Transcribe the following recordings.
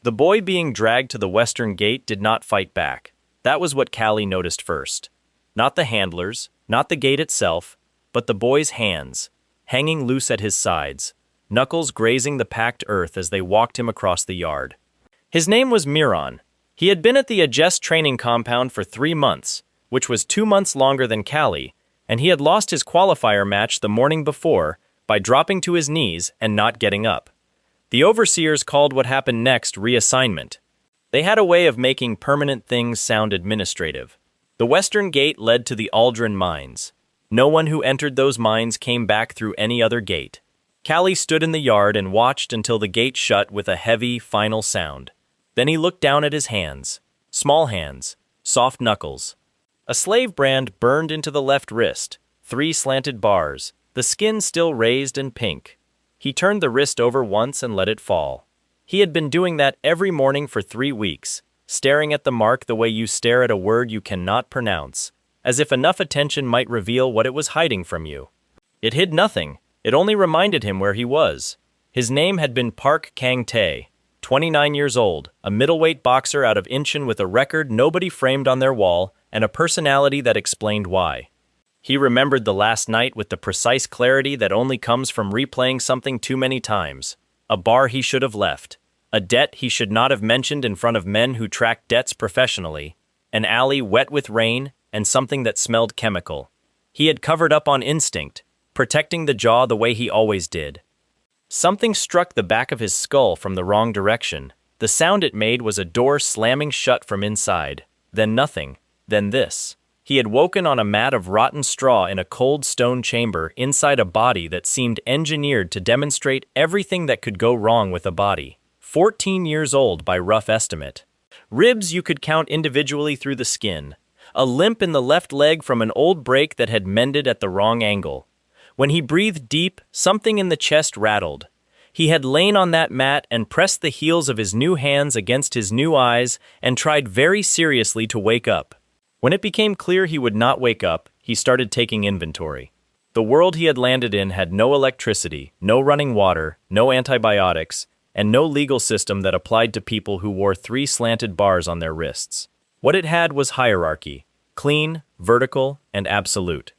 The boy being dragged to the western gate did not fight back. That was what Callie noticed first. Not the handlers, not the gate itself, but the boy's hands, hanging loose at his sides, knuckles grazing the packed earth as they walked him across the yard. His name was Miron. He had been at the Adjust training compound for 3 months, which was 2 months longer than Callie, and he had lost his qualifier match the morning before by dropping to his knees and not getting up. The overseers called what happened next reassignment. They had a way of making permanent things sound administrative. The western gate led to the Aldrin mines. No one who entered those mines came back through any other gate. Callie stood in the yard and watched until the gate shut with a heavy, final sound. Then he looked down at his hands. Small hands, soft knuckles. A slave brand burned into the left wrist, 3 slanted bars, the skin still raised and pink. He turned the wrist over once and let it fall. He had been doing that every morning for 3 weeks, staring at the mark the way you stare at a word you cannot pronounce, as if enough attention might reveal what it was hiding from you. It hid nothing. It only reminded him where he was. His name had been Park Kang-tae, 29 years old, a middleweight boxer out of Incheon with a record nobody framed on their wall and a personality that explained why. He remembered the last night with the precise clarity that only comes from replaying something too many times. A bar he should have left. A debt he should not have mentioned in front of men who tracked debts professionally. An alley wet with rain and something that smelled chemical. He had covered up on instinct, protecting the jaw the way he always did. Something struck the back of his skull from the wrong direction. The sound it made was a door slamming shut from inside. Then nothing. Then this. He had woken on a mat of rotten straw in a cold stone chamber inside a body that seemed engineered to demonstrate everything that could go wrong with a body. 14 years old by rough estimate. Ribs you could count individually through the skin. A limp in the left leg from an old break that had mended at the wrong angle. When he breathed deep, something in the chest rattled. He had lain on that mat and pressed the heels of his new hands against his new eyes and tried very seriously to wake up. When it became clear he would not wake up, he started taking inventory. The world he had landed in had no electricity, no running water, no antibiotics, and no legal system that applied to people who wore 3 slanted bars on their wrists. What it had was hierarchy, clean, vertical, and absolute.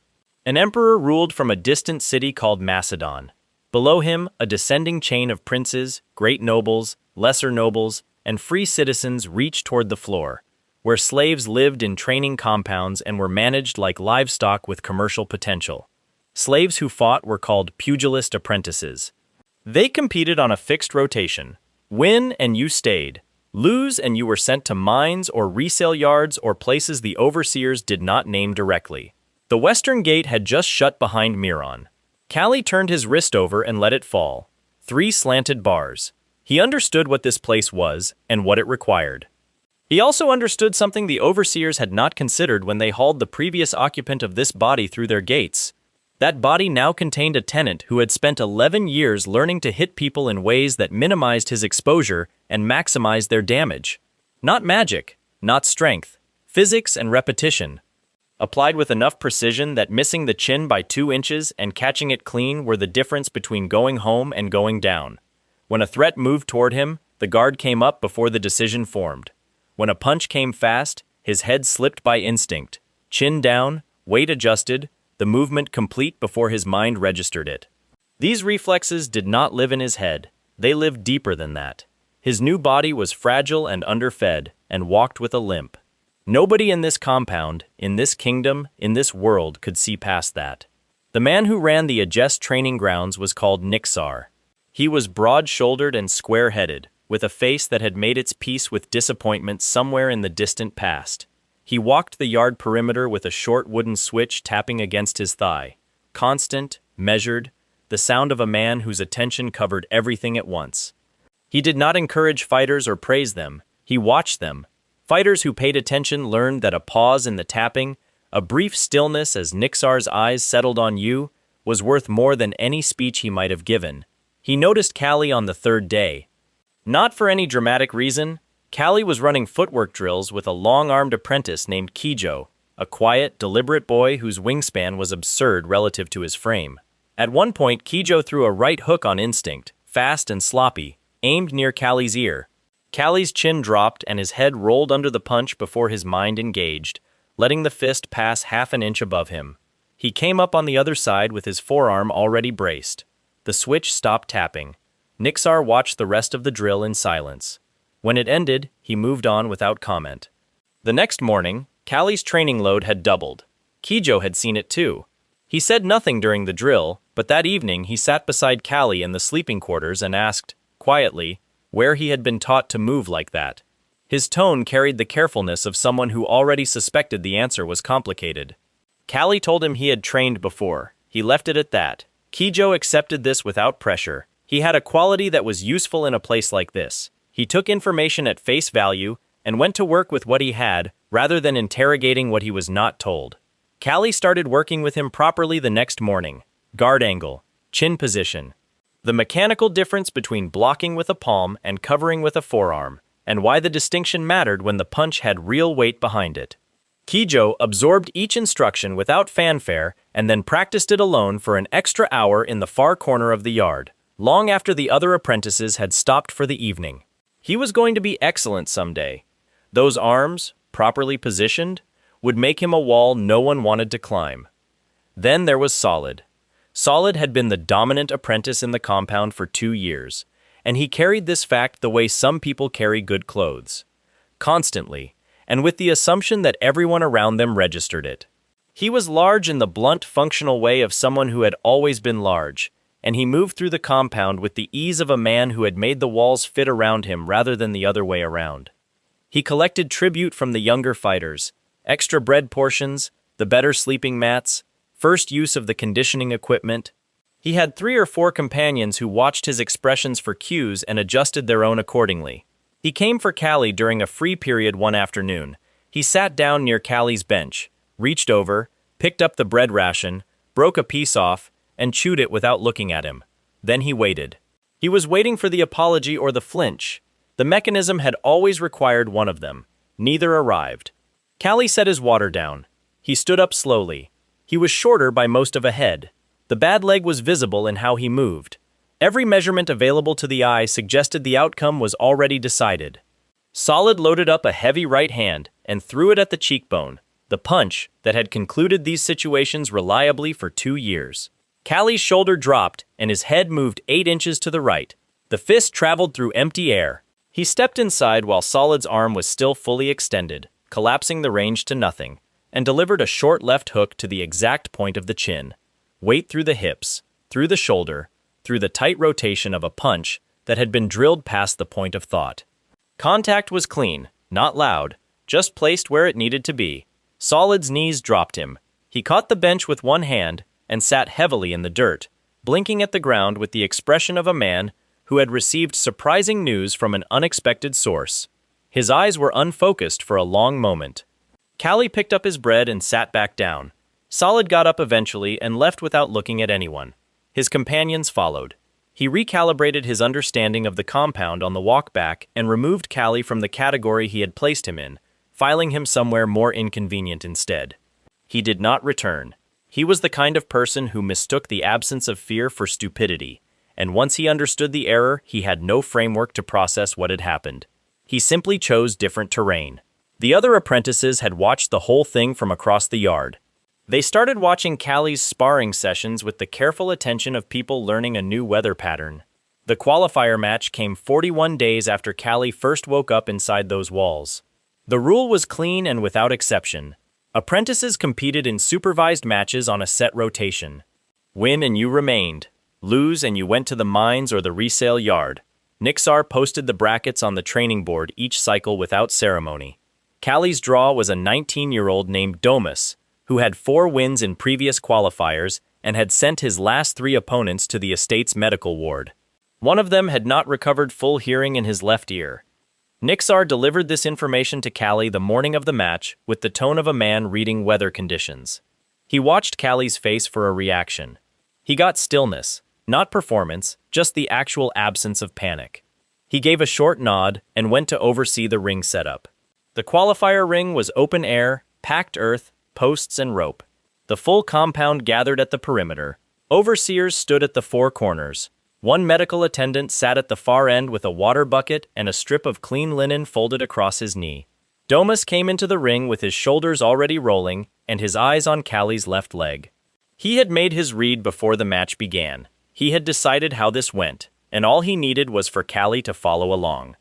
An emperor ruled from a distant city called Macedon. Below him, a descending chain of princes, great nobles, lesser nobles, and free citizens reached toward the floor, where slaves lived in training compounds and were managed like livestock with commercial potential. Slaves who fought were called pugilist apprentices. They competed on a fixed rotation. Win and you stayed. Lose and you were sent to mines or resale yards or places the overseers did not name directly. The western gate had just shut behind Miron. Callie turned his wrist over and let it fall. 3 slanted bars. He understood what this place was and what it required. He also understood something the overseers had not considered when they hauled the previous occupant of this body through their gates. That body now contained a tenant who had spent 11 years learning to hit people in ways that minimized his exposure and maximized their damage. Not magic, not strength, physics and repetition. Applied with enough precision that missing the chin by 2 inches and catching it clean were the difference between going home and going down. When a threat moved toward him, the guard came up before the decision formed. When a punch came fast, his head slipped by instinct. Chin down, weight adjusted, the movement complete before his mind registered it. These reflexes did not live in his head. They lived deeper than that. His new body was fragile and underfed, and walked with a limp. Nobody in this compound, in this kingdom, in this world could see past that. The man who ran the Adjust training grounds was called Nixar. He was broad-shouldered and square-headed, with a face that had made its peace with disappointment somewhere in the distant past. He walked the yard perimeter with a short wooden switch tapping against his thigh. Constant, measured, the sound of a man whose attention covered everything at once. He did not encourage fighters or praise them. He watched them. Fighters who paid attention learned that a pause in the tapping, a brief stillness as Nixar's eyes settled on you, was worth more than any speech he might have given. He noticed Callie on the 3rd day. Not for any dramatic reason, Callie was running footwork drills with a long-armed apprentice named Kijo, a quiet, deliberate boy whose wingspan was absurd relative to his frame. At one point, Kijo threw a right hook on instinct, fast and sloppy, aimed near Callie's ear. Callie's chin dropped and his head rolled under the punch before his mind engaged, letting the fist pass half an inch above him. He came up on the other side with his forearm already braced. The switch stopped tapping. Nixar watched the rest of the drill in silence. When it ended, he moved on without comment. The next morning, Callie's training load had doubled. Kijo had seen it too. He said nothing during the drill, but that evening he sat beside Callie in the sleeping quarters and asked, quietly, where he had been taught to move like that. His tone carried the carefulness of someone who already suspected the answer was complicated. Callie told him he had trained before. He left it at that. Kijo accepted this without pressure. He had a quality that was useful in a place like this. He took information at face value and went to work with what he had, rather than interrogating what he was not told. Callie started working with him properly the next morning. Guard angle, chin position, the mechanical difference between blocking with a palm and covering with a forearm, and why the distinction mattered when the punch had real weight behind it. Kijo absorbed each instruction without fanfare and then practiced it alone for an extra hour in the far corner of the yard, long after the other apprentices had stopped for the evening. He was going to be excellent someday. Those arms, properly positioned, would make him a wall no one wanted to climb. Then there was Solid. Solid had been the dominant apprentice in the compound for 2 years, and he carried this fact the way some people carry good clothes. Constantly, and with the assumption that everyone around them registered it. He was large in the blunt, functional way of someone who had always been large, and he moved through the compound with the ease of a man who had made the walls fit around him rather than the other way around. He collected tribute from the younger fighters, extra bread portions, the better sleeping mats, first use of the conditioning equipment. He had 3 or 4 companions who watched his expressions for cues and adjusted their own accordingly. He came for Callie during a free period one afternoon. He sat down near Callie's bench, reached over, picked up the bread ration, broke a piece off, and chewed it without looking at him. Then he waited. He was waiting for the apology or the flinch. The mechanism had always required one of them. Neither arrived. Callie set his water down. He stood up slowly. He was shorter by most of a head. The bad leg was visible in how he moved. Every measurement available to the eye suggested the outcome was already decided. Solid loaded up a heavy right hand and threw it at the cheekbone, the punch that had concluded these situations reliably for 2 years. Callie's shoulder dropped and his head moved 8 inches to the right. The fist traveled through empty air. He stepped inside while Solid's arm was still fully extended, collapsing the range to nothing, and delivered a short left hook to the exact point of the chin. Weight through the hips, through the shoulder, through the tight rotation of a punch that had been drilled past the point of thought. Contact was clean, not loud, just placed where it needed to be. Solid's knees dropped him. He caught the bench with one hand and sat heavily in the dirt, blinking at the ground with the expression of a man who had received surprising news from an unexpected source. His eyes were unfocused for a long moment. Callie picked up his bread and sat back down. Solid got up eventually and left without looking at anyone. His companions followed. He recalibrated his understanding of the compound on the walk back and removed Callie from the category he had placed him in, filing him somewhere more inconvenient instead. He did not return. He was the kind of person who mistook the absence of fear for stupidity, and once he understood the error, he had no framework to process what had happened. He simply chose different terrain. The other apprentices had watched the whole thing from across the yard. They started watching Callie's sparring sessions with the careful attention of people learning a new weather pattern. The qualifier match came 41 days after Callie first woke up inside those walls. The rule was clean and without exception. Apprentices competed in supervised matches on a set rotation. Win and you remained. Lose and you went to the mines or the resale yard. Nixar posted the brackets on the training board each cycle without ceremony. Callie's draw was a 19-year-old named Domus, who had 4 wins in previous qualifiers and had sent his last 3 opponents to the estate's medical ward. One of them had not recovered full hearing in his left ear. Nixar delivered this information to Callie the morning of the match with the tone of a man reading weather conditions. He watched Callie's face for a reaction. He got stillness, not performance, just the actual absence of panic. He gave a short nod and went to oversee the ring setup. The qualifier ring was open air, packed earth, posts and rope. The full compound gathered at the perimeter. Overseers stood at the 4 corners. One medical attendant sat at the far end with a water bucket and a strip of clean linen folded across his knee. Domus came into the ring with his shoulders already rolling and his eyes on Callie's left leg. He had made his read before the match began. He had decided how this went, and all he needed was for Callie to follow along.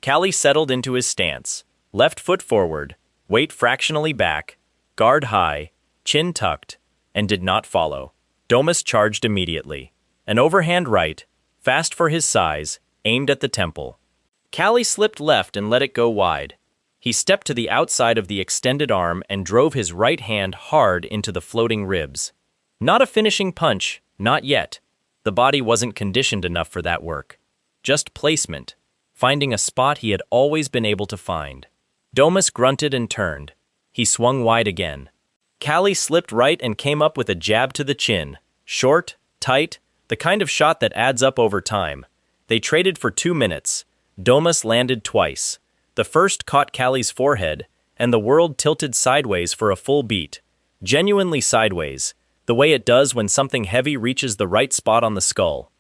Callie settled into his stance, left foot forward, weight fractionally back, guard high, chin tucked, and did not follow. Domus charged immediately. An overhand right, fast for his size, aimed at the temple. Callie slipped left and let it go wide. He stepped to the outside of the extended arm and drove his right hand hard into the floating ribs. Not a finishing punch, not yet. The body wasn't conditioned enough for that work. Just placement, finding a spot he had always been able to find. Domus grunted and turned. He swung wide again. Callie slipped right and came up with a jab to the chin. Short, tight, the kind of shot that adds up over time. They traded for 2 minutes. Domus landed twice. The first caught Callie's forehead, and the world tilted sideways for a full beat. Genuinely sideways, the way it does when something heavy reaches the right spot on the skull.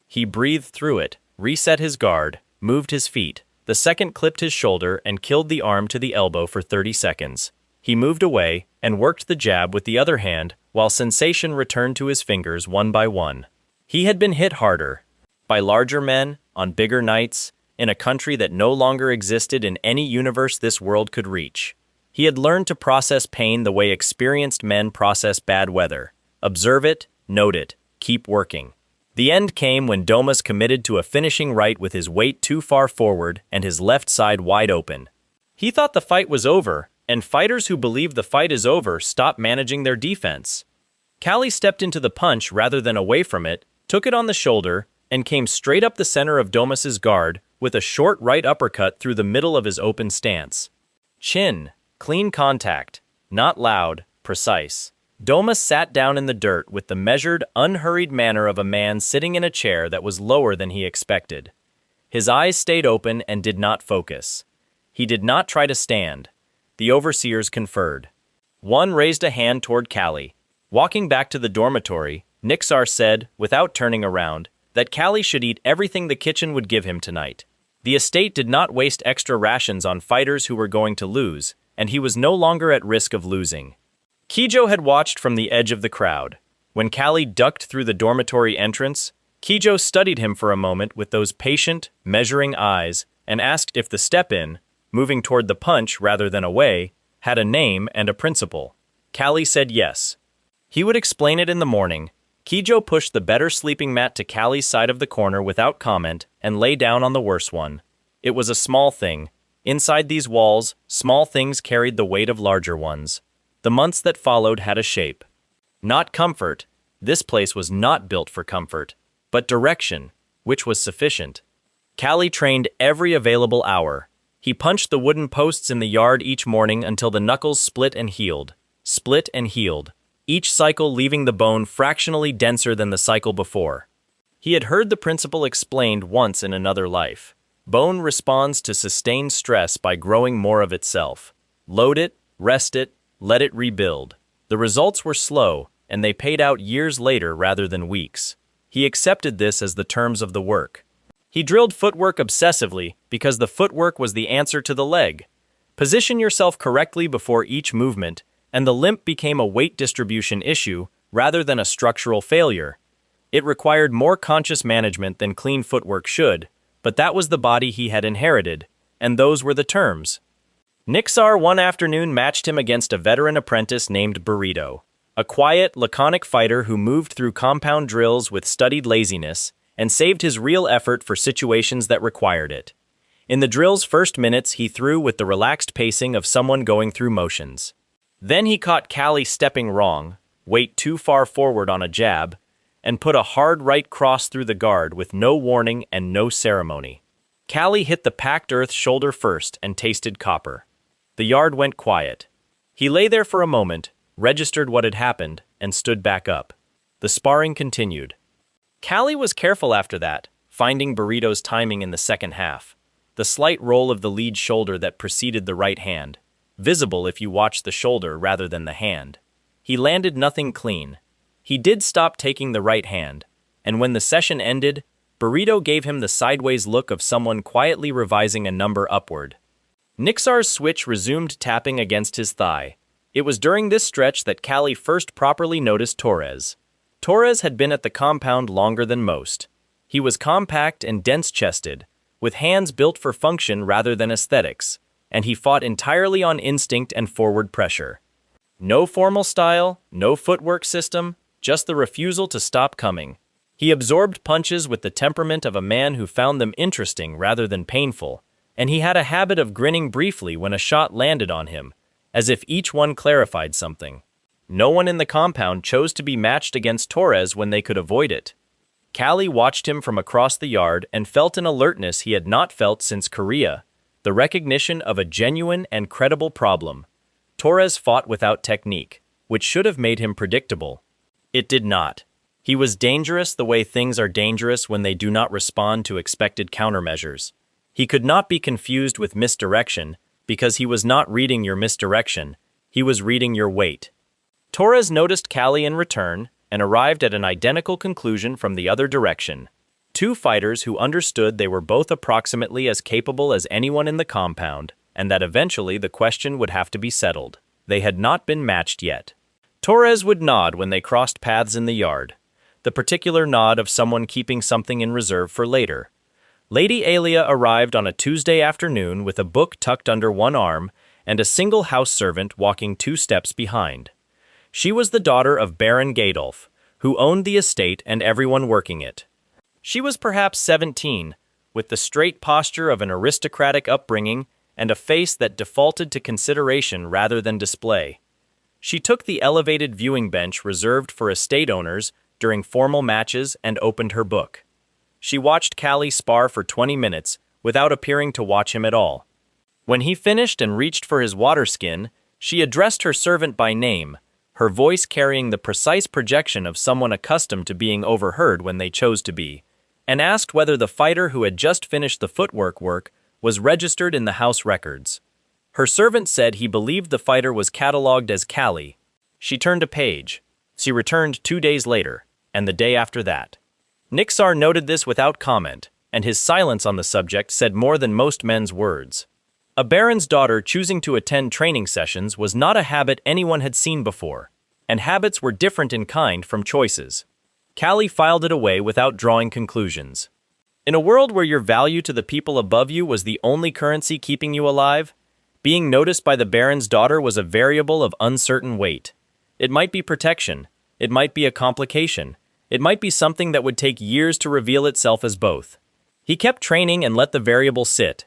He breathed through it, reset his guard, moved his feet. The second clipped his shoulder and killed the arm to the elbow for 30 seconds. He moved away and worked the jab with the other hand while sensation returned to his fingers one by one. He had been hit harder. By larger men, on bigger nights, in a country that no longer existed in any universe this world could reach. He had learned to process pain the way experienced men process bad weather. Observe it, note it, keep working. The end came when Domus committed to a finishing right with his weight too far forward and his left side wide open. He thought the fight was over, and fighters who believe the fight is over stop managing their defense. Callie stepped into the punch rather than away from it, took it on the shoulder, and came straight up the center of Domus's guard with a short right uppercut through the middle of his open stance. Chin, clean contact, not loud, precise. Domus sat down in the dirt with the measured, unhurried manner of a man sitting in a chair that was lower than he expected. His eyes stayed open and did not focus. He did not try to stand. The overseers conferred. One raised a hand toward Callie. Walking back to the dormitory, Nixar said, without turning around, that Callie should eat everything the kitchen would give him tonight. The estate did not waste extra rations on fighters who were going to lose, and he was no longer at risk of losing. Kijo had watched from the edge of the crowd. When Callie ducked through the dormitory entrance, Kijo studied him for a moment with those patient, measuring eyes and asked if the step-in, moving toward the punch rather than away, had a name and a principle. Callie said yes. He would explain it in the morning. Kijo pushed the better sleeping mat to Callie's side of the corner without comment and lay down on the worse one. It was a small thing. Inside these walls, small things carried the weight of larger ones. The months that followed had a shape. Not comfort. This place was not built for comfort, but direction, which was sufficient. Callie trained every available hour. He punched the wooden posts in the yard each morning until the knuckles split and healed. Split and healed. Each cycle leaving the bone fractionally denser than the cycle before. He had heard the principle explained once in another life. Bone responds to sustained stress by growing more of itself. Load it, rest it, let it rebuild. The results were slow, and they paid out years later rather than weeks. He accepted this as the terms of the work. He drilled footwork obsessively because the footwork was the answer to the leg. Position yourself correctly before each movement, and the limp became a weight distribution issue rather than a structural failure. It required more conscious management than clean footwork should, but that was the body he had inherited, and those were the terms. Nixar one afternoon matched him against a veteran apprentice named Burrito, a quiet, laconic fighter who moved through compound drills with studied laziness and saved his real effort for situations that required it. In the drill's first minutes, he threw with the relaxed pacing of someone going through motions. Then he caught Callie stepping wrong, weight too far forward on a jab, and put a hard right cross through the guard with no warning and no ceremony. Callie hit the packed earth shoulder first and tasted copper. The yard went quiet. He lay there for a moment, registered what had happened, and stood back up. The sparring continued. Callie was careful after that, finding Burrito's timing in the second half. The slight roll of the lead shoulder that preceded the right hand. Visible if you watch the shoulder rather than the hand. He landed nothing clean. He did stop taking the right hand, and when the session ended, Burrito gave him the sideways look of someone quietly revising a number upward. Nixar's switch resumed tapping against his thigh. It was during this stretch that Callie first properly noticed Torres. Torres had been at the compound longer than most. He was compact and dense-chested, with hands built for function rather than aesthetics, and he fought entirely on instinct and forward pressure. No formal style, no footwork system, just the refusal to stop coming. He absorbed punches with the temperament of a man who found them interesting rather than painful, and he had a habit of grinning briefly when a shot landed on him, as if each one clarified something. No one in the compound chose to be matched against Torres when they could avoid it. Callie watched him from across the yard and felt an alertness he had not felt since Korea, the recognition of a genuine and credible problem. Torres fought without technique, which should have made him predictable. It did not. He was dangerous the way things are dangerous when they do not respond to expected countermeasures. He could not be confused with misdirection, because he was not reading your misdirection, he was reading your weight. Torres noticed Callie in return, and arrived at an identical conclusion from the other direction. Two fighters who understood they were both approximately as capable as anyone in the compound, and that eventually the question would have to be settled. They had not been matched yet. Torres would nod when they crossed paths in the yard, the particular nod of someone keeping something in reserve for later. Lady Alia arrived on a Tuesday afternoon with a book tucked under one arm and a single house servant walking 2 steps behind. She was the daughter of Baron Gadolf, who owned the estate and everyone working it. She was perhaps 17, with the straight posture of an aristocratic upbringing and a face that defaulted to consideration rather than display. She took the elevated viewing bench reserved for estate owners during formal matches and opened her book. She watched Callie spar for 20 minutes without appearing to watch him at all. When he finished and reached for his water skin, she addressed her servant by name, her voice carrying the precise projection of someone accustomed to being overheard when they chose to be, and asked whether the fighter who had just finished the footwork work was registered in the house records. Her servant said he believed the fighter was catalogued as Callie. She turned a page. She returned 2 days later, and the day after that. Nixar noted this without comment, and his silence on the subject said more than most men's words. A baron's daughter choosing to attend training sessions was not a habit anyone had seen before, and habits were different in kind from choices. Callie filed it away without drawing conclusions. In a world where your value to the people above you was the only currency keeping you alive, being noticed by the baron's daughter was a variable of uncertain weight. It might be protection, it might be a complication, it might be something that would take years to reveal itself as both. He kept training and let the variable sit.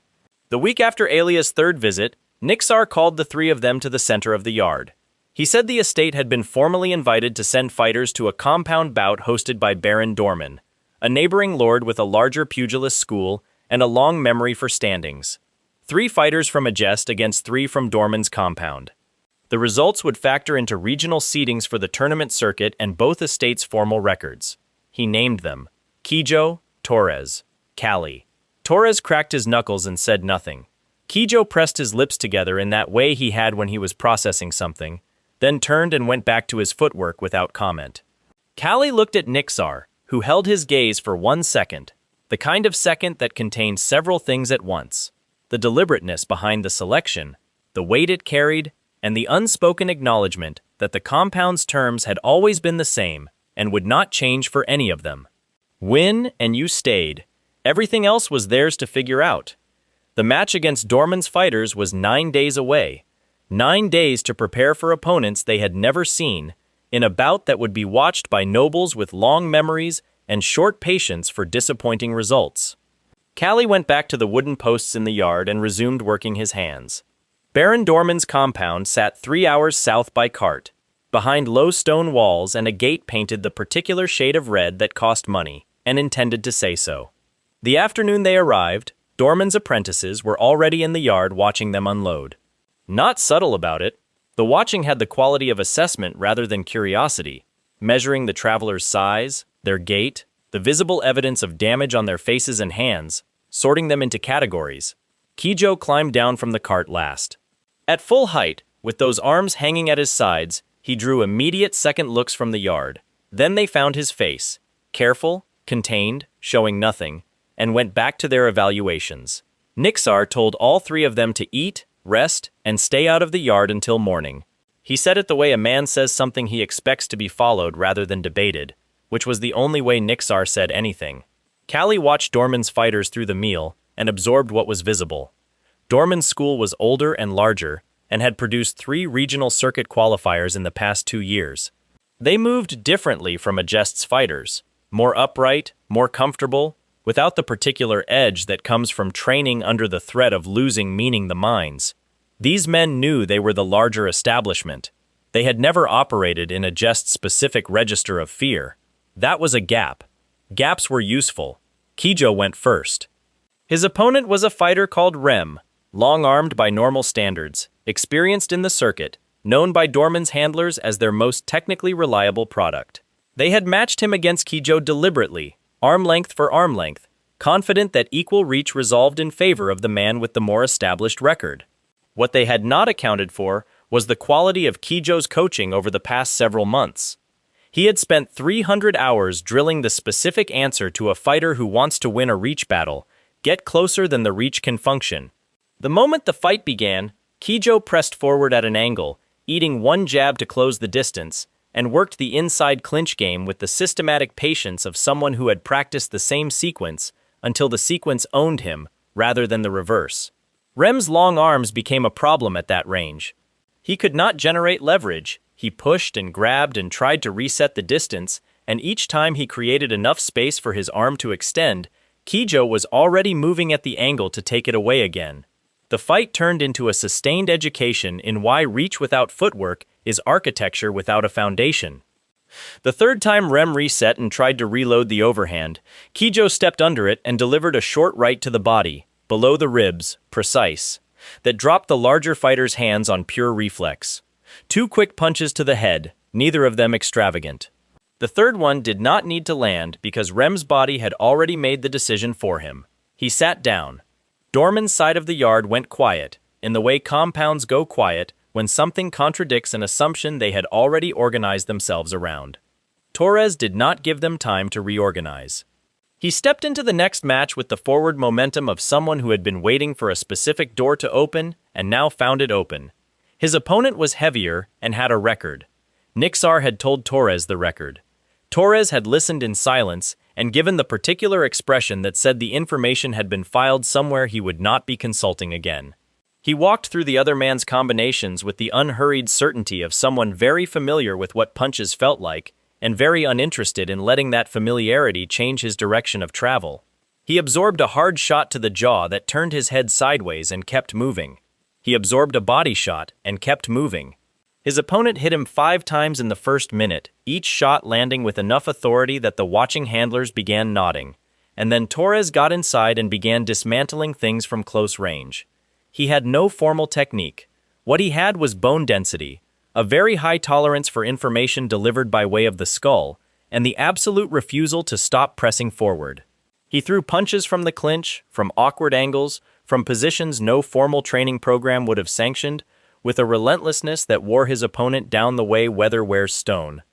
The week after Alia's 3rd visit, Nixar called the 3 of them to the center of the yard. He said the estate had been formally invited to send fighters to a compound bout hosted by Baron Dorman, a neighboring lord with a larger pugilist school and a long memory for standings. 3 fighters from Agest against 3 from Dorman's compound. The results would factor into regional seedings for the tournament circuit and both estates' formal records. He named them Kijo, Torres, Callie. Torres cracked his knuckles and said nothing. Kijo pressed his lips together in that way he had when he was processing something, then turned and went back to his footwork without comment. Callie looked at Nixar, who held his gaze for 1 second, the kind of second that contained several things at once. The deliberateness behind the selection, the weight it carried, and the unspoken acknowledgement that the compound's terms had always been the same and would not change for any of them. Win and you stayed. Everything else was theirs to figure out. The match against Dorman's fighters was 9 days away. 9 days to prepare for opponents they had never seen, in a bout that would be watched by nobles with long memories and short patience for disappointing results. Callie went back to the wooden posts in the yard and resumed working his hands. Baron Dorman's compound sat 3 hours south by cart, behind low stone walls and a gate painted the particular shade of red that cost money, and intended to say so. The afternoon they arrived, Dorman's apprentices were already in the yard watching them unload. Not subtle about it, the watching had the quality of assessment rather than curiosity, measuring the travelers' size, their gait, the visible evidence of damage on their faces and hands, sorting them into categories. Kijo climbed down from the cart last. At full height, with those arms hanging at his sides, he drew immediate second looks from the yard. Then they found his face, careful, contained, showing nothing, and went back to their evaluations. Nixar told all three of them to eat, rest, and stay out of the yard until morning. He said it the way a man says something he expects to be followed rather than debated, which was the only way Nixar said anything. Callie watched Dorman's fighters through the meal and absorbed what was visible. Dorman's school was older and larger and had produced 3 regional circuit qualifiers in the past 2 years. They moved differently from Adjust's fighters, more upright, more comfortable, without the particular edge that comes from training under the threat of losing meaning the minds. These men knew they were the larger establishment. They had never operated in Adjust's specific register of fear. That was a gap. Gaps were useful. Kijo went first. His opponent was a fighter called Rem, long-armed by normal standards, experienced in the circuit, known by Dorman's handlers as their most technically reliable product. They had matched him against Kijo deliberately, arm length for arm length, confident that equal reach resolved in favor of the man with the more established record. What they had not accounted for was the quality of Kijo's coaching over the past several months. He had spent 300 hours drilling the specific answer to a fighter who wants to win a reach battle, get closer than the reach can function. The moment the fight began, Kijo pressed forward at an angle, eating one jab to close the distance, and worked the inside clinch game with the systematic patience of someone who had practiced the same sequence until the sequence owned him, rather than the reverse. Rem's long arms became a problem at that range. He could not generate leverage. He pushed and grabbed and tried to reset the distance, and each time he created enough space for his arm to extend, Kijo was already moving at the angle to take it away again. The fight turned into a sustained education in why reach without footwork is architecture without a foundation. The third time Rem reset and tried to reload the overhand, Kijo stepped under it and delivered a short right to the body, below the ribs, precise, that dropped the larger fighter's hands on pure reflex. 2 quick punches to the head, neither of them extravagant. The third one did not need to land because Rem's body had already made the decision for him. He sat down. Dorman's side of the yard went quiet, in the way compounds go quiet when something contradicts an assumption they had already organized themselves around. Torres did not give them time to reorganize. He stepped into the next match with the forward momentum of someone who had been waiting for a specific door to open and now found it open. His opponent was heavier and had a record. Nixar had told Torres the record. Torres had listened in silence and given the particular expression that said the information had been filed somewhere he would not be consulting again. He walked through the other man's combinations with the unhurried certainty of someone very familiar with what punches felt like and very uninterested in letting that familiarity change his direction of travel. He absorbed a hard shot to the jaw that turned his head sideways and kept moving. He absorbed a body shot and kept moving. His opponent hit him 5 times in the first minute, each shot landing with enough authority that the watching handlers began nodding. And then Torres got inside and began dismantling things from close range. He had no formal technique. What he had was bone density, a very high tolerance for information delivered by way of the skull, and the absolute refusal to stop pressing forward. He threw punches from the clinch, from awkward angles, from positions no formal training program would have sanctioned, with a relentlessness that wore his opponent down the way weather wears stone.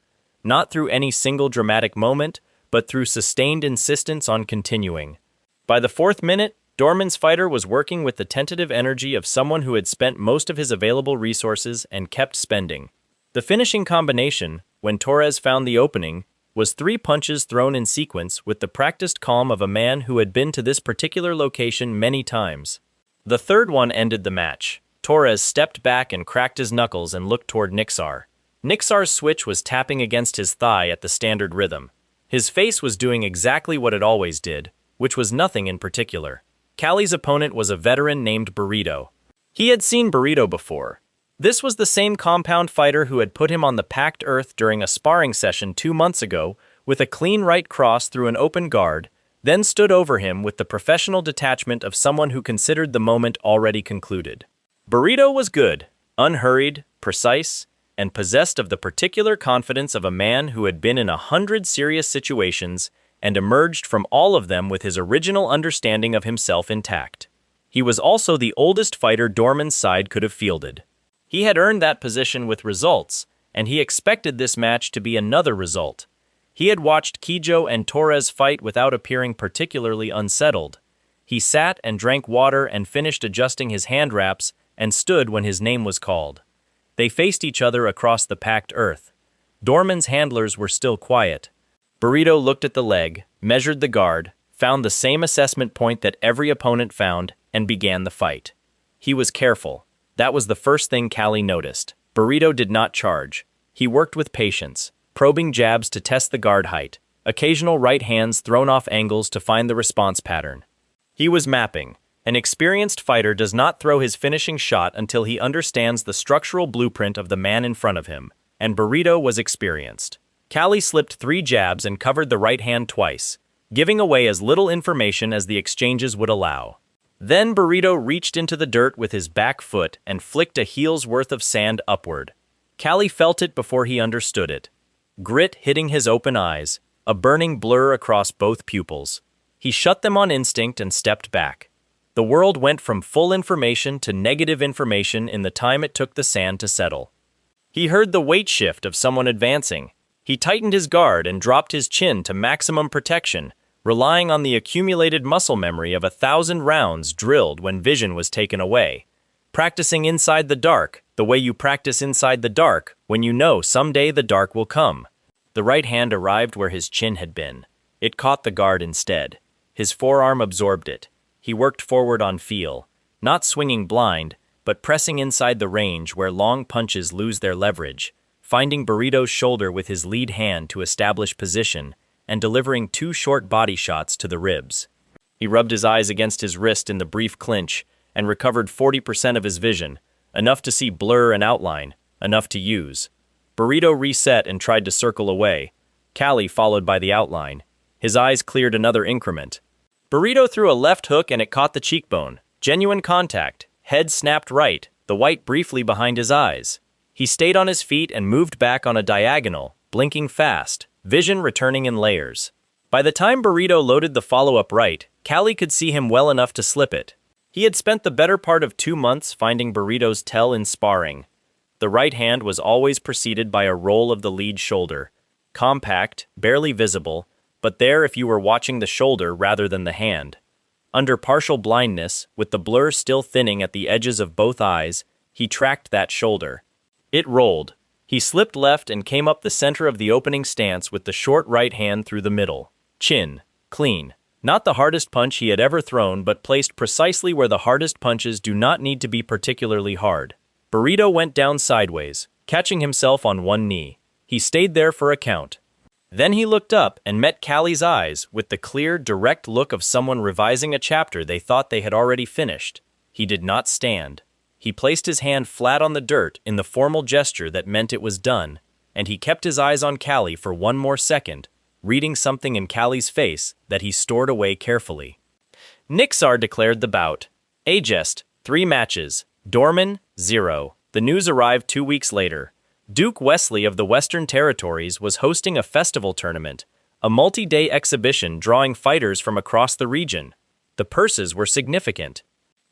Not through any single dramatic moment, but through sustained insistence on continuing. By the 4th minute, Dorman's fighter was working with the tentative energy of someone who had spent most of his available resources and kept spending. The finishing combination, when Torres found the opening, was 3 punches thrown in sequence with the practiced calm of a man who had been to this particular location many times. The third one ended the match. Torres stepped back and cracked his knuckles and looked toward Nixar. Nixar's switch was tapping against his thigh at the standard rhythm. His face was doing exactly what it always did, which was nothing in particular. Callie's opponent was a veteran named Burrito. He had seen Burrito before. This was the same compound fighter who had put him on the packed earth during a sparring session 2 months ago with a clean right cross through an open guard, then stood over him with the professional detachment of someone who considered the moment already concluded. Burrito was good, unhurried, precise, and possessed of the particular confidence of a man who had been in 100 serious situations and emerged from all of them with his original understanding of himself intact. He was also the oldest fighter Dorman's side could have fielded. He had earned that position with results, and he expected this match to be another result. He had watched Kijo and Torres fight without appearing particularly unsettled. He sat and drank water and finished adjusting his hand wraps and stood when his name was called. They faced each other across the packed earth. Dorman's handlers were still quiet. Burrito looked at the leg, measured the guard, found the same assessment point that every opponent found, and began the fight. He was careful. That was the first thing Callie noticed. Burrito did not charge. He worked with patience, probing jabs to test the guard height, occasional right hands thrown off angles to find the response pattern. He was mapping. An experienced fighter does not throw his finishing shot until he understands the structural blueprint of the man in front of him, and Burrito was experienced. Callie slipped 3 jabs and covered the right hand twice, giving away as little information as the exchanges would allow. Then Burrito reached into the dirt with his back foot and flicked a heel's worth of sand upward. Callie felt it before he understood it. Grit hitting his open eyes, a burning blur across both pupils. He shut them on instinct and stepped back. The world went from full information to negative information in the time it took the sand to settle. He heard the weight shift of someone advancing. He tightened his guard and dropped his chin to maximum protection, relying on the accumulated muscle memory of 1,000 rounds drilled when vision was taken away. Practicing inside the dark, the way you practice inside the dark when you know someday the dark will come. The right hand arrived where his chin had been. It caught the guard instead. His forearm absorbed it. He worked forward on feel, not swinging blind, but pressing inside the range where long punches lose their leverage, finding Burrito's shoulder with his lead hand to establish position, and delivering 2 short body shots to the ribs. He rubbed his eyes against his wrist in the brief clinch and recovered 40% of his vision, enough to see blur and outline, enough to use. Burrito reset and tried to circle away. Callie followed by the outline. His eyes cleared another increment. Burrito threw a left hook and it caught the cheekbone. Genuine contact. Head snapped right, the white briefly behind his eyes. He stayed on his feet and moved back on a diagonal, blinking fast, vision returning in layers. By the time Burrito loaded the follow-up right, Callie could see him well enough to slip it. He had spent the better part of 2 months finding Burrito's tell in sparring. The right hand was always preceded by a roll of the lead shoulder. Compact, barely visible, but there if you were watching the shoulder rather than the hand. Under partial blindness, with the blur still thinning at the edges of both eyes, he tracked that shoulder. It rolled. He slipped left and came up the center of the opening stance with the short right hand through the middle. Chin. Clean. Not the hardest punch he had ever thrown, but placed precisely where the hardest punches do not need to be particularly hard. Burrito went down sideways, catching himself on one knee. He stayed there for a count. Then he looked up and met Callie's eyes with the clear, direct look of someone revising a chapter they thought they had already finished. He did not stand. He placed his hand flat on the dirt in the formal gesture that meant it was done, and he kept his eyes on Callie for 1 more second, reading something in Callie's face that he stored away carefully. Nixar declared the bout. Agest, 3 matches. Dorman, 0. The news arrived 2 weeks later. Duke Wesley of the Western Territories was hosting a festival tournament, a multi-day exhibition drawing fighters from across the region. The purses were significant.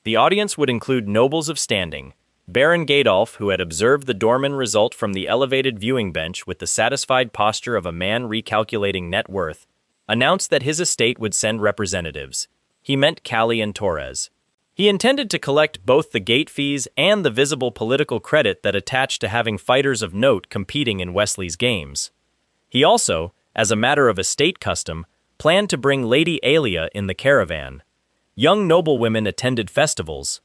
The audience would include nobles of standing. Baron Gadolf, who had observed the Dorman result from the elevated viewing bench with the satisfied posture of a man recalculating net worth, announced that his estate would send representatives. He meant Callie and Torres. He intended to collect both the gate fees and the visible political credit that attached to having fighters of note competing in Wesley's games. He also, as a matter of estate custom, planned to bring Lady Alia in the caravan. Young noblewomen attended festivals.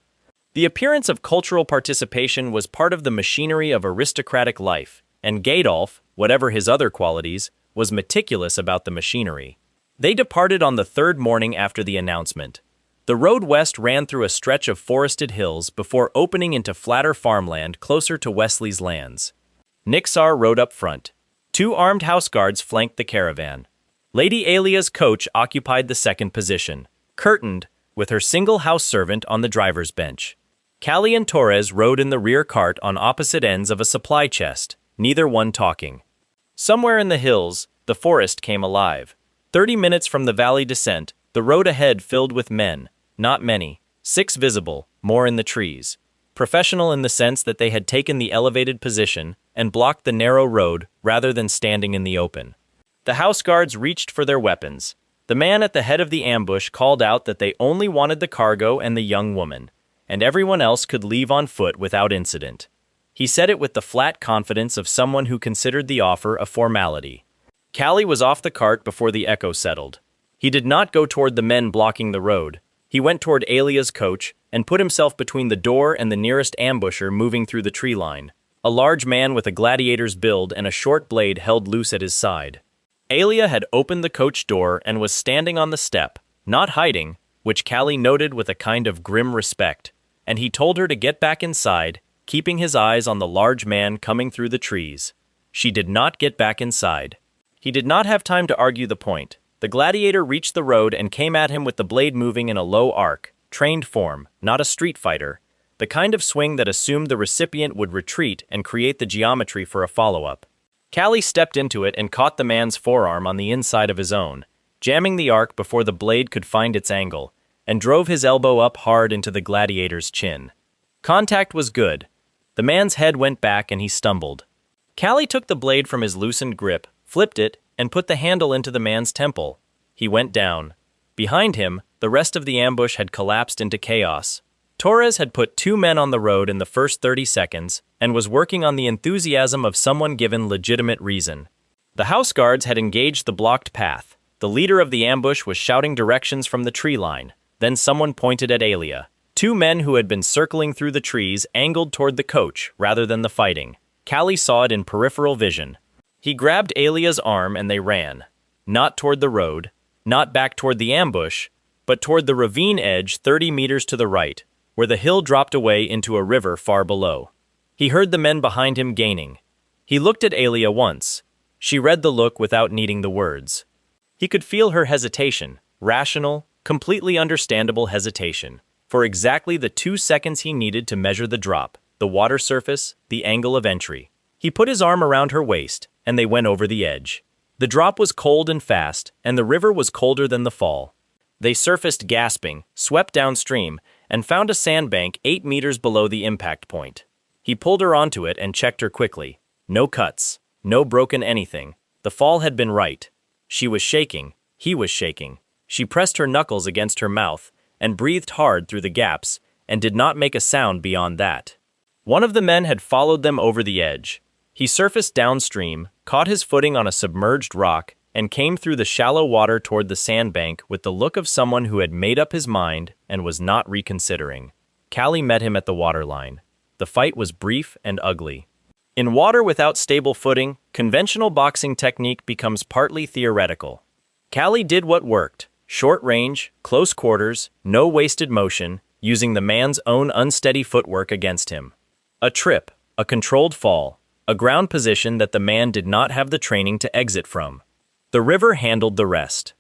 The appearance of cultural participation was part of the machinery of aristocratic life, and Gadolf, whatever his other qualities, was meticulous about the machinery. They departed on the 3rd morning after the announcement. The road west ran through a stretch of forested hills before opening into flatter farmland closer to Wesley's lands. Nixar rode up front. 2 armed house guards flanked the caravan. Lady Alia's coach occupied the 2nd position, curtained, with her single house servant on the driver's bench. Callie and Torres rode in the rear cart on opposite ends of a supply chest, neither one talking. Somewhere in the hills, the forest came alive. 30 minutes from the valley descent, the road ahead filled with men, not many, 6 visible, more in the trees. Professional in the sense that they had taken the elevated position and blocked the narrow road rather than standing in the open. The house guards reached for their weapons. The man at the head of the ambush called out that they only wanted the cargo and the young woman, and everyone else could leave on foot without incident. He said it with the flat confidence of someone who considered the offer a formality. Callie was off the cart before the echo settled. He did not go toward the men blocking the road. He went toward Alia's coach and put himself between the door and the nearest ambusher moving through the tree line. A large man with a gladiator's build and a short blade held loose at his side. Alia had opened the coach door and was standing on the step, not hiding, which Callie noted with a kind of grim respect, and he told her to get back inside, keeping his eyes on the large man coming through the trees. She did not get back inside. He did not have time to argue the point. The gladiator reached the road and came at him with the blade moving in a low arc, trained form, not a street fighter, the kind of swing that assumed the recipient would retreat and create the geometry for a follow-up. Callie stepped into it and caught the man's forearm on the inside of his own, jamming the arc before the blade could find its angle, and drove his elbow up hard into the gladiator's chin. Contact was good. The man's head went back and he stumbled. Callie took the blade from his loosened grip, flipped it, and put the handle into the man's temple. He went down. Behind him, the rest of the ambush had collapsed into chaos. Torres had put 2 men on the road in the first 30 seconds and was working on the enthusiasm of someone given legitimate reason. The house guards had engaged the blocked path. The leader of the ambush was shouting directions from the tree line. Then someone pointed at Alia. 2 men who had been circling through the trees angled toward the coach rather than the fighting. Callie saw it in peripheral vision. He grabbed Alia's arm and they ran. Not toward the road, not back toward the ambush, but toward the ravine edge 30 meters to the right, where the hill dropped away into a river far below. He heard the men behind him gaining. He looked at Alia once. She read the look without needing the words. He could feel her hesitation, rational, completely understandable hesitation, for exactly the 2 seconds he needed to measure the drop, the water surface, the angle of entry. He put his arm around her waist, and they went over the edge. The drop was cold and fast, and the river was colder than the fall. They surfaced gasping, swept downstream, and found a sandbank 8 meters below the impact point. He pulled her onto it and checked her quickly. No cuts, no broken anything. The fall had been right. She was shaking. He was shaking. She pressed her knuckles against her mouth and breathed hard through the gaps and did not make a sound beyond that. One of the men had followed them over the edge. He surfaced downstream, caught his footing on a submerged rock, and came through the shallow water toward the sandbank with the look of someone who had made up his mind and was not reconsidering. Callie met him at the waterline. The fight was brief and ugly. In water without stable footing, conventional boxing technique becomes partly theoretical. Callie did what worked: short range, close quarters, no wasted motion, using the man's own unsteady footwork against him. A trip, a controlled fall, a ground position that the man did not have the training to exit from. The river handled the rest.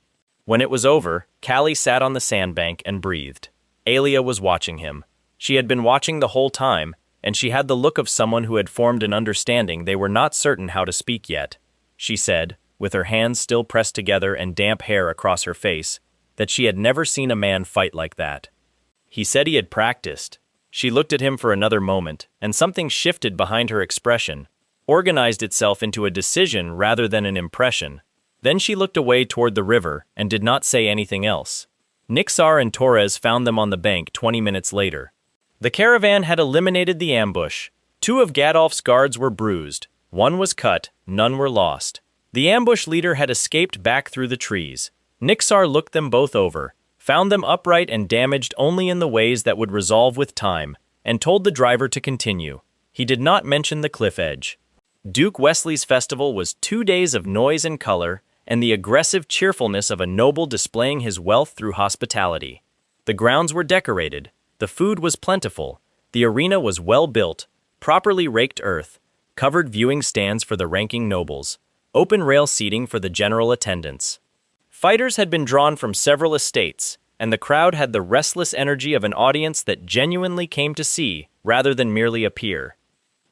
When it was over, Callie sat on the sandbank and breathed. Alia was watching him. She had been watching the whole time, and she had the look of someone who had formed an understanding they were not certain how to speak yet. She said, with her hands still pressed together and damp hair across her face, that she had never seen a man fight like that. He said he had practiced. She looked at him for another moment, and something shifted behind her expression, organized itself into a decision rather than an impression. Then she looked away toward the river and did not say anything else. Nixar and Torres found them on the bank 20 minutes later. The caravan had eliminated the ambush. 2 of Gadolf's guards were bruised. 1 was cut, none were lost. The ambush leader had escaped back through the trees. Nixar looked them both over, found them upright and damaged only in the ways that would resolve with time, and told the driver to continue. He did not mention the cliff edge. Duke Wesley's festival was 2 days of noise and color, and the aggressive cheerfulness of a noble displaying his wealth through hospitality. The grounds were decorated, the food was plentiful, the arena was well built, properly raked earth, covered viewing stands for the ranking nobles, open rail seating for the general attendance. Fighters had been drawn from several estates, and the crowd had the restless energy of an audience that genuinely came to see rather than merely appear.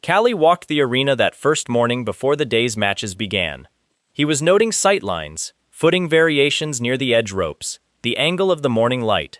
Callie walked the arena that first morning before the day's matches began. He was noting sight lines, footing variations near the edge ropes, the angle of the morning light.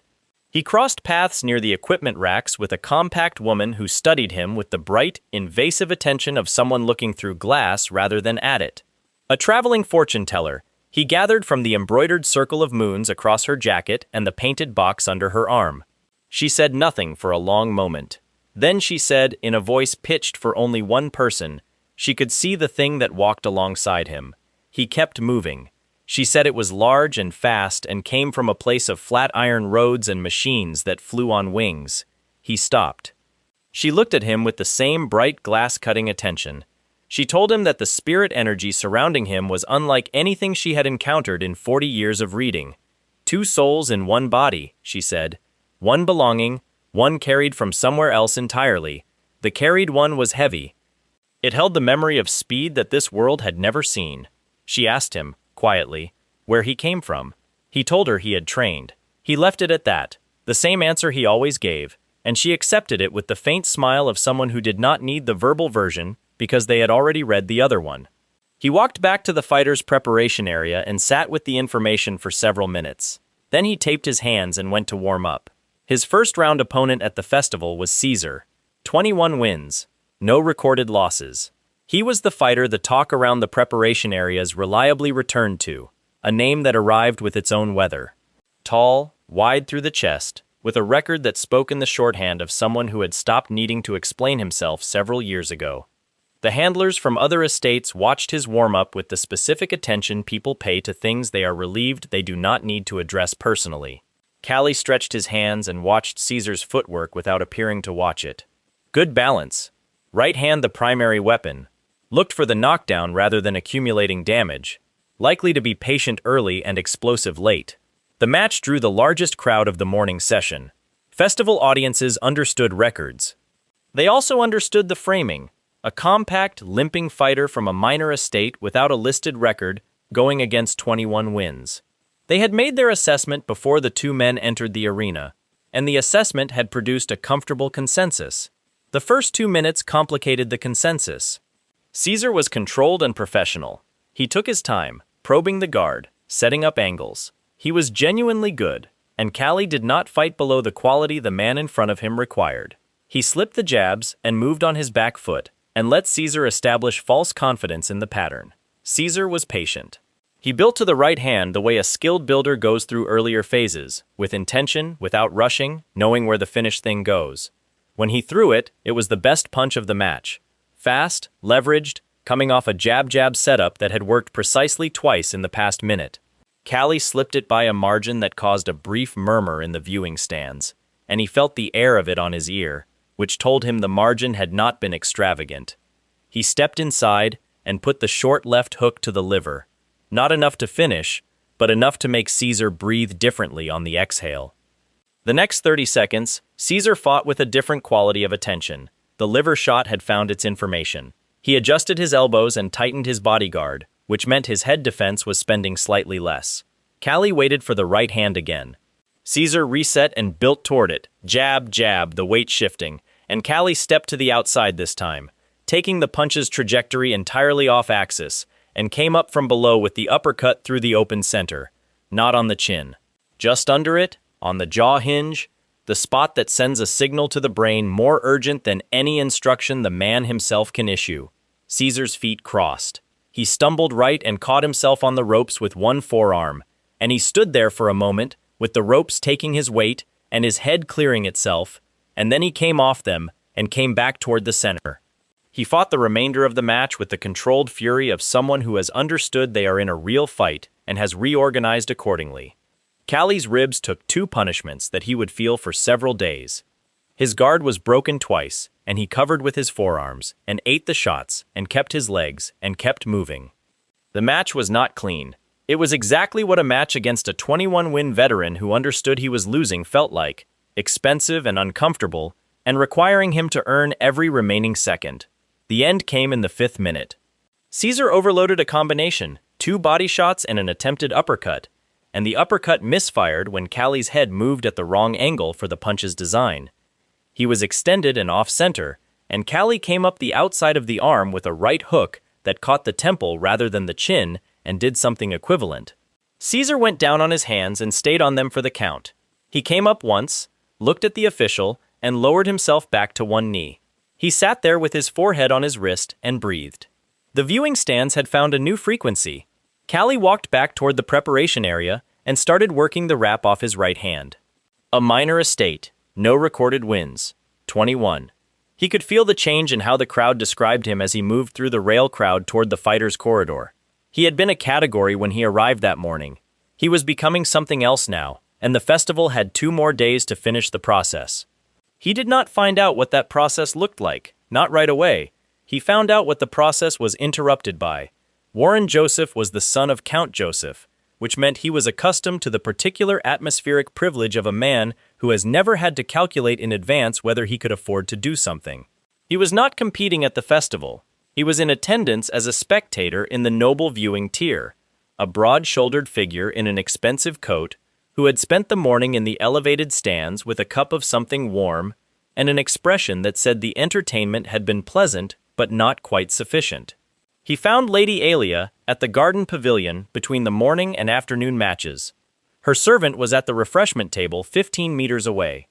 He crossed paths near the equipment racks with a compact woman who studied him with the bright, invasive attention of someone looking through glass rather than at it. A traveling fortune teller, He gathered from the embroidered circle of moons across her jacket and the painted box under her arm. She said nothing for a long moment. Then she said, in a voice pitched for only one person, she could see the thing that walked alongside him. He kept moving. She said it was large and fast and came from a place of flat iron roads and machines that flew on wings. He stopped. She looked at him with the same bright glass-cutting attention. She told him that the spirit energy surrounding him was unlike anything she had encountered in 40 years of reading. 2 souls in one body, she said. One belonging, one carried from somewhere else entirely. The carried one was heavy. It held the memory of speed that this world had never seen. She asked him, quietly, where he came from. He told her he had trained. He left it at that, the same answer he always gave, and she accepted it with the faint smile of someone who did not need the verbal version because they had already read the other one. He walked back to the fighter's preparation area and sat with the information for several minutes. Then he taped his hands and went to warm up. His first-round opponent at the festival was Caesar. 21 wins. No recorded losses. He was the fighter the talk around the preparation areas reliably returned to, a name that arrived with its own weather. Tall, wide through the chest, with a record that spoke in the shorthand of someone who had stopped needing to explain himself several years ago. The handlers from other estates watched his warm-up with the specific attention people pay to things they are relieved they do not need to address personally. Callie stretched his hands and watched Caesar's footwork without appearing to watch it. Good balance. Right hand the primary weapon. Looked for the knockdown rather than accumulating damage. Likely to be patient early and explosive late. The match drew the largest crowd of the morning session. Festival audiences understood records. They also understood the framing. A compact, limping fighter from a minor estate without a listed record going against 21 wins. They had made their assessment before the 2 men entered the arena, and the assessment had produced a comfortable consensus. The first 2 minutes complicated the consensus. Caesar was controlled and professional. He took his time, probing the guard, setting up angles. He was genuinely good, and Callie did not fight below the quality the man in front of him required. He slipped the jabs and moved on his back foot, and let Caesar establish false confidence in the pattern. Caesar was patient. He built to the right hand the way a skilled builder goes through earlier phases, with intention, without rushing, knowing where the finished thing goes. When he threw it, it was the best punch of the match. Fast, leveraged, coming off a jab-jab setup that had worked precisely twice in the past minute. Callie slipped it by a margin that caused a brief murmur in the viewing stands, and he felt the air of it on his ear, which told him the margin had not been extravagant. He stepped inside and put the short left hook to the liver. Not enough to finish, but enough to make Caesar breathe differently on the exhale. The next 30 seconds, Caesar fought with a different quality of attention. The liver shot had found its information. He adjusted his elbows and tightened his bodyguard, which meant his head defense was spending slightly less. Callie waited for the right hand again. Caesar reset and built toward it, jab, jab, the weight shifting, and Callie stepped to the outside this time, taking the punch's trajectory entirely off axis, and came up from below with the uppercut through the open center, not on the chin. Just under it, on the jaw hinge, the spot that sends a signal to the brain more urgent than any instruction the man himself can issue. Caesar's feet crossed. He stumbled right and caught himself on the ropes with one forearm, and he stood there for a moment, with the ropes taking his weight and his head clearing itself, and then he came off them and came back toward the center. He fought the remainder of the match with the controlled fury of someone who has understood they are in a real fight and has reorganized accordingly. Callie's ribs took 2 punishments that he would feel for several days. His guard was broken twice, and he covered with his forearms, and ate the shots, and kept his legs, and kept moving. The match was not clean. It was exactly what a match against a 21-win veteran who understood he was losing felt like, expensive and uncomfortable, and requiring him to earn every remaining second. The end came in the 5th minute. Caesar overloaded a combination, 2 body shots and an attempted uppercut, and the uppercut misfired when Callie's head moved at the wrong angle for the punch's design. He was extended and off-center, and Callie came up the outside of the arm with a right hook that caught the temple rather than the chin and did something equivalent. Caesar went down on his hands and stayed on them for the count. He came up once, looked at the official, and lowered himself back to one knee. He sat there with his forehead on his wrist and breathed. The viewing stands had found a new frequency. Callie walked back toward the preparation area and started working the wrap off his right hand. A minor estate, no recorded wins. 21. He could feel the change in how the crowd described him as he moved through the rail crowd toward the fighter's corridor. He had been a category when he arrived that morning. He was becoming something else now, and the festival had 2 more days to finish the process. He did not find out what that process looked like, not right away. He found out what the process was interrupted by. Warren Joseph was the son of Count Joseph, which meant he was accustomed to the particular atmospheric privilege of a man who has never had to calculate in advance whether he could afford to do something. He was not competing at the festival. He was in attendance as a spectator in the noble viewing tier, a broad-shouldered figure in an expensive coat who had spent the morning in the elevated stands with a cup of something warm and an expression that said the entertainment had been pleasant but not quite sufficient. He found Lady Alia at the garden pavilion between the morning and afternoon matches. Her servant was at the refreshment table 15 meters away.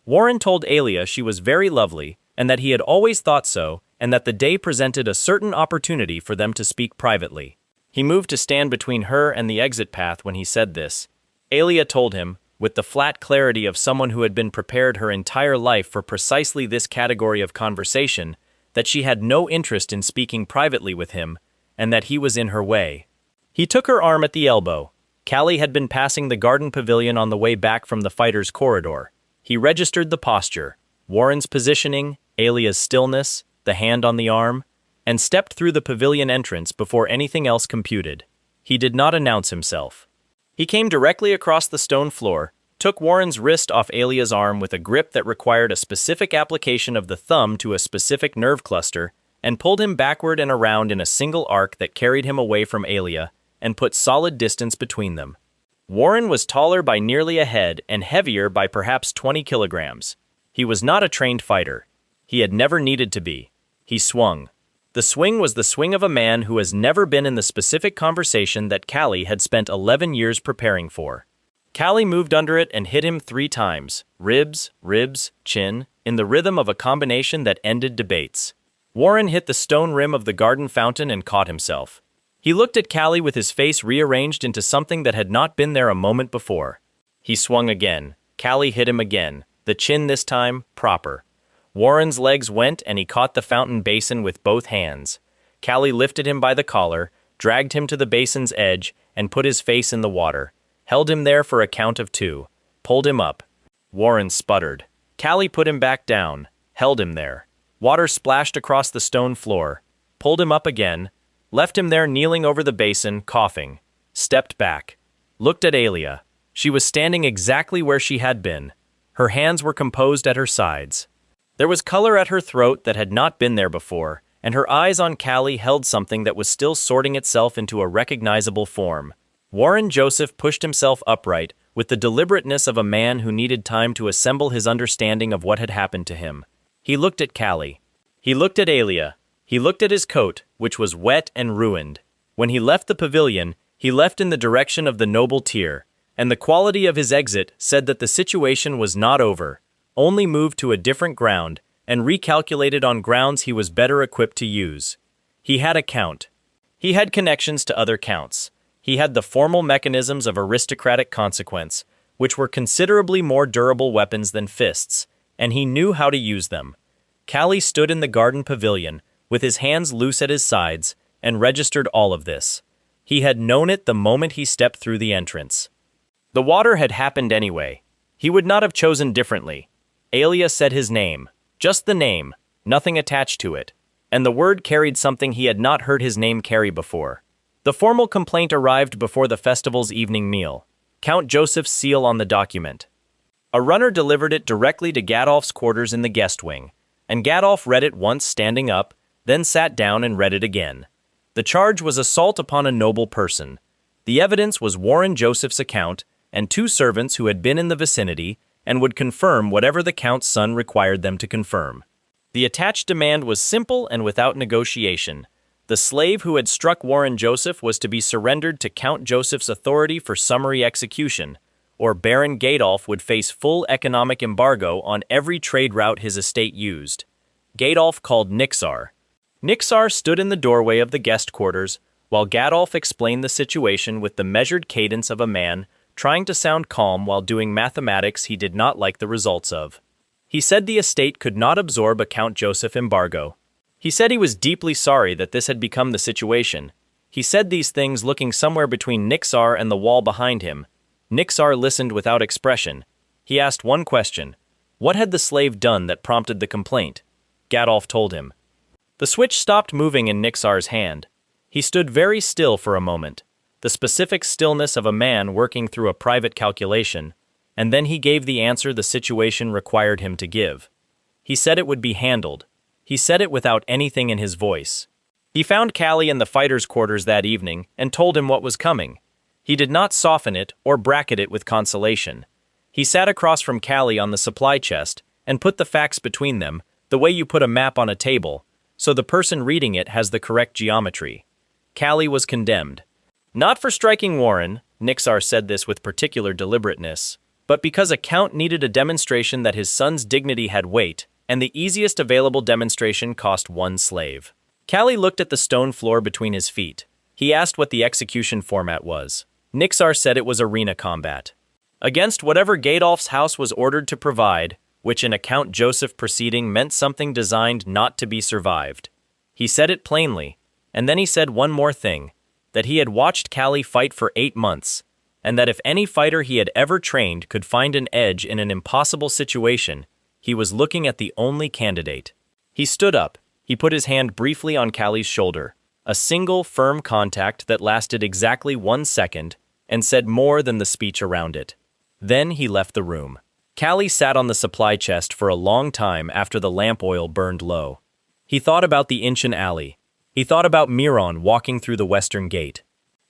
Warren told Alia she was very lovely and that he had always thought so, and that the day presented a certain opportunity for them to speak privately. He moved to stand between her and the exit path when he said this. Alia told him, with the flat clarity of someone who had been prepared her entire life for precisely this category of conversation, that she had no interest in speaking privately with him, and that he was in her way. He took her arm at the elbow. Callie had been passing the garden pavilion on the way back from the fighter's corridor. He registered the posture, Warren's positioning, Alia's stillness, the hand on the arm, and stepped through the pavilion entrance before anything else computed. He did not announce himself. He came directly across the stone floor, took Warren's wrist off Alia's arm with a grip that required a specific application of the thumb to a specific nerve cluster, and pulled him backward and around in a single arc that carried him away from Alia and put solid distance between them. Warren was taller by nearly a head and heavier by perhaps 20 kilograms. He was not a trained fighter. He had never needed to be. He swung. The swing was the swing of a man who has never been in the specific conversation that Callie had spent 11 years preparing for. Callie moved under it and hit him 3 times, ribs, chin, in the rhythm of a combination that ended debates. Warren hit the stone rim of the garden fountain and caught himself. He looked at Callie with his face rearranged into something that had not been there a moment before. He swung again. Callie hit him again, the chin this time, proper. Warren's legs went and he caught the fountain basin with both hands. Callie lifted him by the collar, dragged him to the basin's edge, and put his face in the water. Held him there for a count of 2. Pulled him up. Warren sputtered. Callie put him back down. Held him there. Water splashed across the stone floor. Pulled him up again. Left him there kneeling over the basin, coughing. Stepped back. Looked at Alia. She was standing exactly where she had been. Her hands were composed at her sides. There was color at her throat that had not been there before, and her eyes on Callie held something that was still sorting itself into a recognizable form. Warren Joseph pushed himself upright with the deliberateness of a man who needed time to assemble his understanding of what had happened to him. He looked at Callie. He looked at Alia. He looked at his coat, which was wet and ruined. When he left the pavilion, he left in the direction of the noble tier, and the quality of his exit said that the situation was not over, only moved to a different ground, and recalculated on grounds he was better equipped to use. He had a count. He had connections to other counts. He had the formal mechanisms of aristocratic consequence, which were considerably more durable weapons than fists, and he knew how to use them. Callie stood in the garden pavilion, with his hands loose at his sides, and registered all of this. He had known it the moment he stepped through the entrance. The water had happened anyway. He would not have chosen differently. Alia said his name, just the name, nothing attached to it, and the word carried something he had not heard his name carry before. The formal complaint arrived before the festival's evening meal. Count Joseph's seal on the document. A runner delivered it directly to Gadolf's quarters in the guest wing, and Gadolf read it once standing up, then sat down and read it again. The charge was assault upon a noble person. The evidence was Warren Joseph's account and 2 servants who had been in the vicinity and would confirm whatever the Count's son required them to confirm. The attached demand was simple and without negotiation. The slave who had struck Warren Joseph was to be surrendered to Count Joseph's authority for summary execution, or Baron Gadolf would face full economic embargo on every trade route his estate used. Gadolf called Nixar. Nixar stood in the doorway of the guest quarters, while Gadolf explained the situation with the measured cadence of a man trying to sound calm while doing mathematics he did not like the results of. He said the estate could not absorb a Count Joseph embargo. He said he was deeply sorry that this had become the situation. He said these things looking somewhere between Nixar and the wall behind him. Nixar listened without expression. He asked one question. What had the slave done that prompted the complaint? Gadolf told him. The switch stopped moving in Nixar's hand. He stood very still for a moment, the specific stillness of a man working through a private calculation, and then he gave the answer the situation required him to give. He said it would be handled. He said it without anything in his voice. He found Callie in the fighter's quarters that evening and told him what was coming. He did not soften it or bracket it with consolation. He sat across from Callie on the supply chest and put the facts between them, the way you put a map on a table, so the person reading it has the correct geometry. Callie was condemned. Not for striking Warren, Nixar said this with particular deliberateness, but because a count needed a demonstration that his son's dignity had weight, and the easiest available demonstration cost one slave. Callie looked at the stone floor between his feet. He asked what the execution format was. Nixar said it was arena combat. Against whatever Gadolf's house was ordered to provide, which in a Count Joseph proceeding meant something designed not to be survived. He said it plainly, and then he said one more thing, that he had watched Callie fight for 8 months, and that if any fighter he had ever trained could find an edge in an impossible situation, he was looking at the only candidate. He stood up. He put his hand briefly on Callie's shoulder, a single, firm contact that lasted exactly 1 second, and said more than the speech around it. Then he left the room. Callie sat on the supply chest for a long time after the lamp oil burned low. He thought about the ancient alley. He thought about Miron walking through the western gate.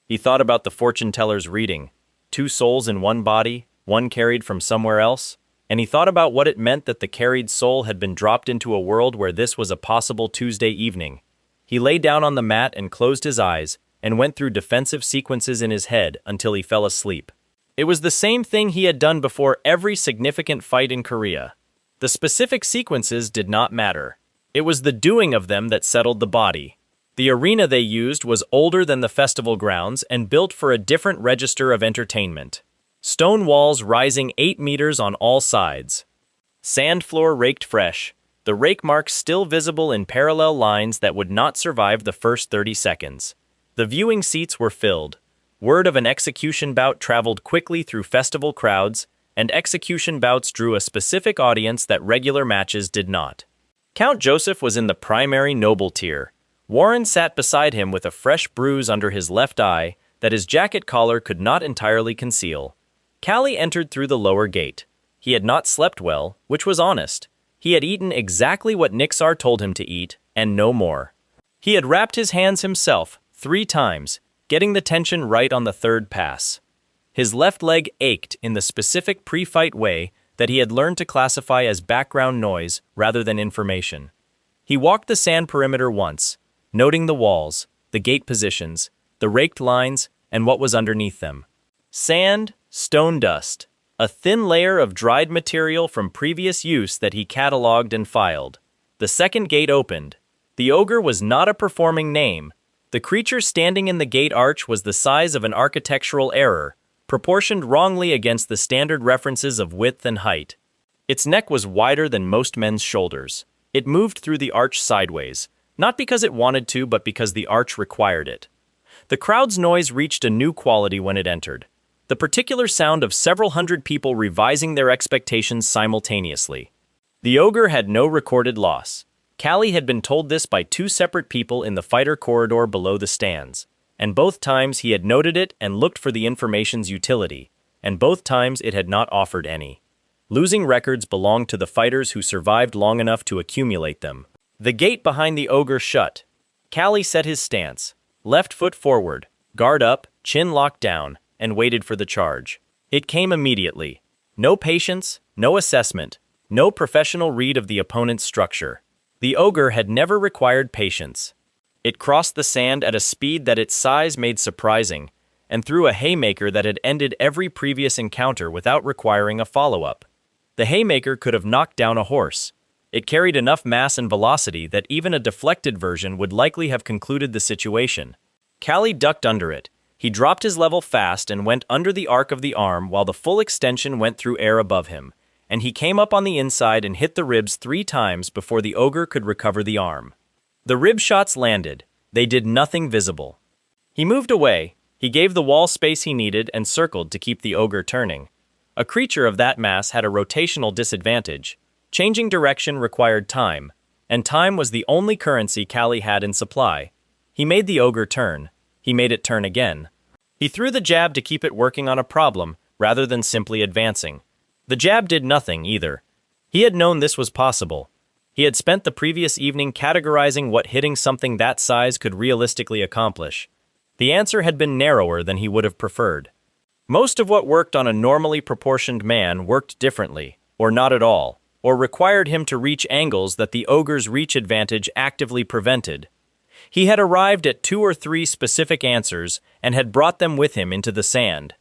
He thought about the fortune teller's reading, 2 souls in one body, one carried from somewhere else, and he thought about what it meant that the carried soul had been dropped into a world where this was a possible Tuesday evening. He lay down on the mat and closed his eyes and went through defensive sequences in his head until he fell asleep. It was the same thing he had done before every significant fight in Korea. The specific sequences did not matter. It was the doing of them that settled the body. The arena they used was older than the festival grounds and built for a different register of entertainment. Stone walls rising 8 meters on all sides. Sand floor raked fresh, the rake marks still visible in parallel lines that would not survive the first 30 seconds. The viewing seats were filled. Word of an execution bout traveled quickly through festival crowds, and execution bouts drew a specific audience that regular matches did not. Count Joseph was in the primary noble tier. Warren sat beside him with a fresh bruise under his left eye that his jacket collar could not entirely conceal. Callie entered through the lower gate. He had not slept well, which was honest. He had eaten exactly what Nixar told him to eat, and no more. He had wrapped his hands himself 3 times, getting the tension right on the 3rd pass. His left leg ached in the specific pre-fight way that he had learned to classify as background noise rather than information. He walked the sand perimeter once, noting the walls, the gate positions, the raked lines, and what was underneath them. Sand, stone dust, a thin layer of dried material from previous use that he cataloged and filed. The second gate opened. The ogre was not a performing name. The creature standing in the gate arch was the size of an architectural error, proportioned wrongly against the standard references of width and height. Its neck was wider than most men's shoulders. It moved through the arch sideways, not because it wanted to, but because the arch required it. The crowd's noise reached a new quality when it entered. The particular sound of several hundred people revising their expectations simultaneously. The ogre had no recorded loss. Callie had been told this by 2 separate people in the fighter corridor below the stands, and both times he had noted it and looked for the information's utility, and both times it had not offered any. Losing records belonged to the fighters who survived long enough to accumulate them. The gate behind the ogre shut. Callie set his stance, left foot forward, guard up, chin locked down, and waited for the charge. It came immediately. No patience, no assessment, no professional read of the opponent's structure. The ogre had never required patience. It crossed the sand at a speed that its size made surprising, and threw a haymaker that had ended every previous encounter without requiring a follow-up. The haymaker could have knocked down a horse. It carried enough mass and velocity that even a deflected version would likely have concluded the situation. Callie ducked under it. He dropped his level fast and went under the arc of the arm while the full extension went through air above him, and he came up on the inside and hit the ribs 3 times before the ogre could recover the arm. The rib shots landed. They did nothing visible. He moved away. He gave the wall space he needed and circled to keep the ogre turning. A creature of that mass had a rotational disadvantage. Changing direction required time, and time was the only currency Callie had in supply. He made the ogre turn. He made it turn again. He threw the jab to keep it working on a problem, rather than simply advancing. The jab did nothing, either. He had known this was possible. He had spent the previous evening categorizing what hitting something that size could realistically accomplish. The answer had been narrower than he would have preferred. Most of what worked on a normally proportioned man worked differently, or not at all, or required him to reach angles that the ogre's reach advantage actively prevented. He had arrived at 2 or 3 specific answers and had brought them with him into the sand.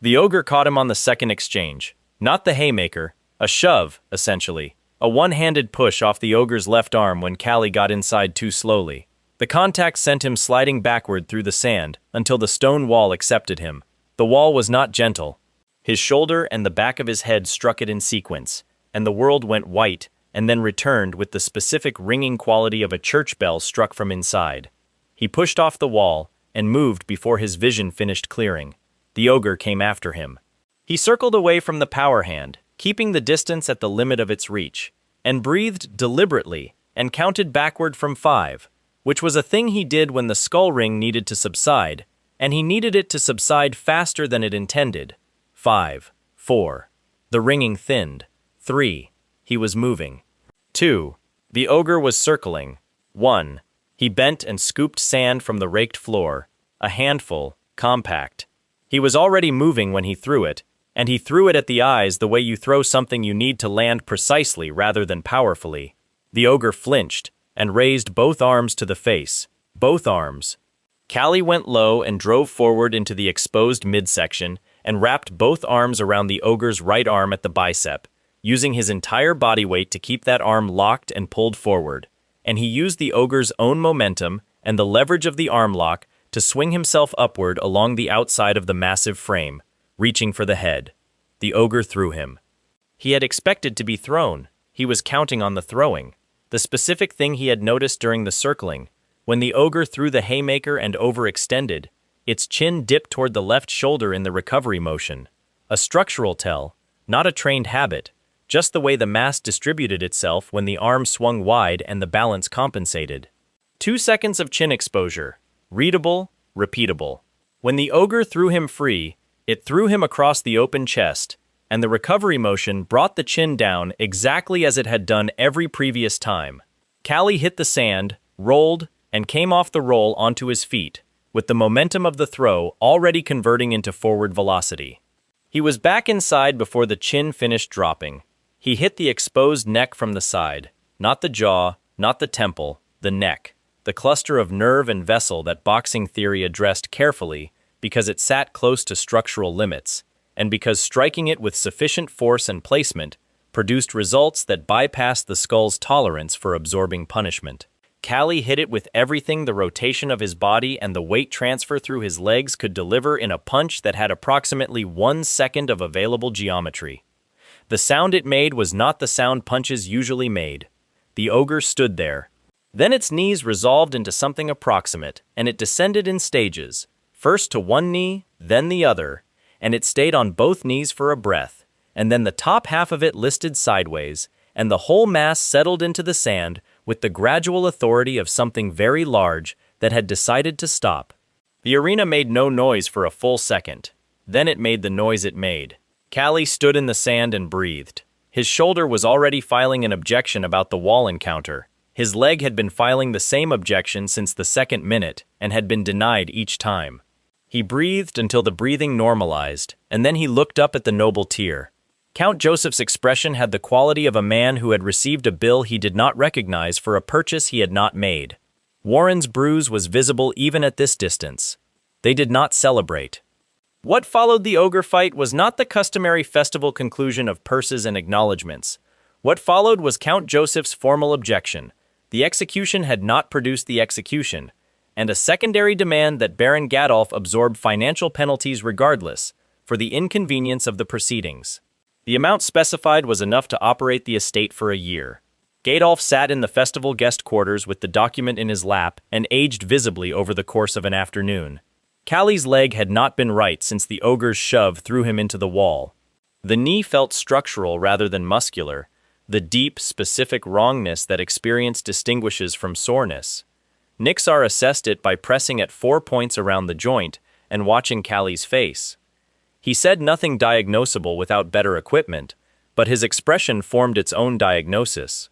The ogre caught him on the second exchange. Not the haymaker, a shove, essentially. A one-handed push off the ogre's left arm when Callie got inside too slowly. The contact sent him sliding backward through the sand until the stone wall accepted him. The wall was not gentle. His shoulder and the back of his head struck it in sequence, and the world went white and then returned with the specific ringing quality of a church bell struck from inside. He pushed off the wall and moved before his vision finished clearing. The ogre came after him. He circled away from the power hand, keeping the distance at the limit of its reach, and breathed deliberately and counted backward from 5, which was a thing he did when the skull ring needed to subside, and he needed it to subside faster than it intended. 5, 4. The ringing thinned. 3. He was moving. 2. The ogre was circling. 1. He bent and scooped sand from the raked floor, a handful, compact. He was already moving when he threw it, and he threw it at the eyes the way you throw something you need to land precisely rather than powerfully. The ogre flinched and raised both arms to the face. Both arms. Callie went low and drove forward into the exposed midsection and wrapped both arms around the ogre's right arm at the bicep, using his entire body weight to keep that arm locked and pulled forward, and he used the ogre's own momentum and the leverage of the arm lock to swing himself upward along the outside of the massive frame, reaching for the head. The ogre threw him. He had expected to be thrown. He was counting on the throwing. The specific thing he had noticed during the circling. When the ogre threw the haymaker and overextended, its chin dipped toward the left shoulder in the recovery motion. A structural tell, not a trained habit, just the way the mass distributed itself when the arm swung wide and the balance compensated. 2 seconds of chin exposure. Readable, repeatable. When the ogre threw him free, it threw him across the open chest, and the recovery motion brought the chin down exactly as it had done every previous time. Callie hit the sand, rolled, and came off the roll onto his feet, with the momentum of the throw already converting into forward velocity. He was back inside before the chin finished dropping. He hit the exposed neck from the side, not the jaw, not the temple, the neck, the cluster of nerve and vessel that boxing theory addressed carefully because it sat close to structural limits, and because striking it with sufficient force and placement produced results that bypassed the skull's tolerance for absorbing punishment. Callie hit it with everything the rotation of his body and the weight transfer through his legs could deliver in a punch that had approximately 1 second of available geometry. The sound it made was not the sound punches usually made. The ogre stood there. Then its knees resolved into something approximate, and it descended in stages, first to one knee, then the other, and it stayed on both knees for a breath, and then the top half of it listed sideways, and the whole mass settled into the sand with the gradual authority of something very large that had decided to stop. The arena made no noise for a full second. Then it made the noise it made. Callie stood in the sand and breathed. His shoulder was already filing an objection about the wall encounter. His leg had been filing the same objection since the second minute and had been denied each time. He breathed until the breathing normalized, and then he looked up at the noble tier. Count Joseph's expression had the quality of a man who had received a bill he did not recognize for a purchase he had not made. Warren's bruise was visible even at this distance. They did not celebrate. What followed the ogre fight was not the customary festival conclusion of purses and acknowledgments. What followed was Count Joseph's formal objection. The execution had not produced the execution. and a secondary demand that Baron Gadolf absorb financial penalties regardless, for the inconvenience of the proceedings. The amount specified was enough to operate the estate for a year. Gadolf sat in the festival guest quarters with the document in his lap and aged visibly over the course of an afternoon. Callie's leg had not been right since the ogre's shove threw him into the wall. The knee felt structural rather than muscular, the deep, specific wrongness that experience distinguishes from soreness. Nixar assessed it by pressing at 4 points around the joint and watching Callie's face. He said nothing diagnosable without better equipment, but his expression formed its own diagnosis.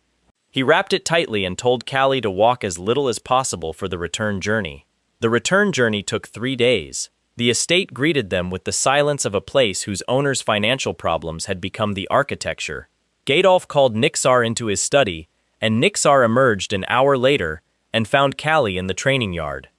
He wrapped it tightly and told Callie to walk as little as possible for the return journey. The return journey took 3 days. The estate greeted them with the silence of a place whose owner's financial problems had become the architecture. Gadolf called Nixar into his study, and Nixar emerged an hour later and found Callie in the training yard.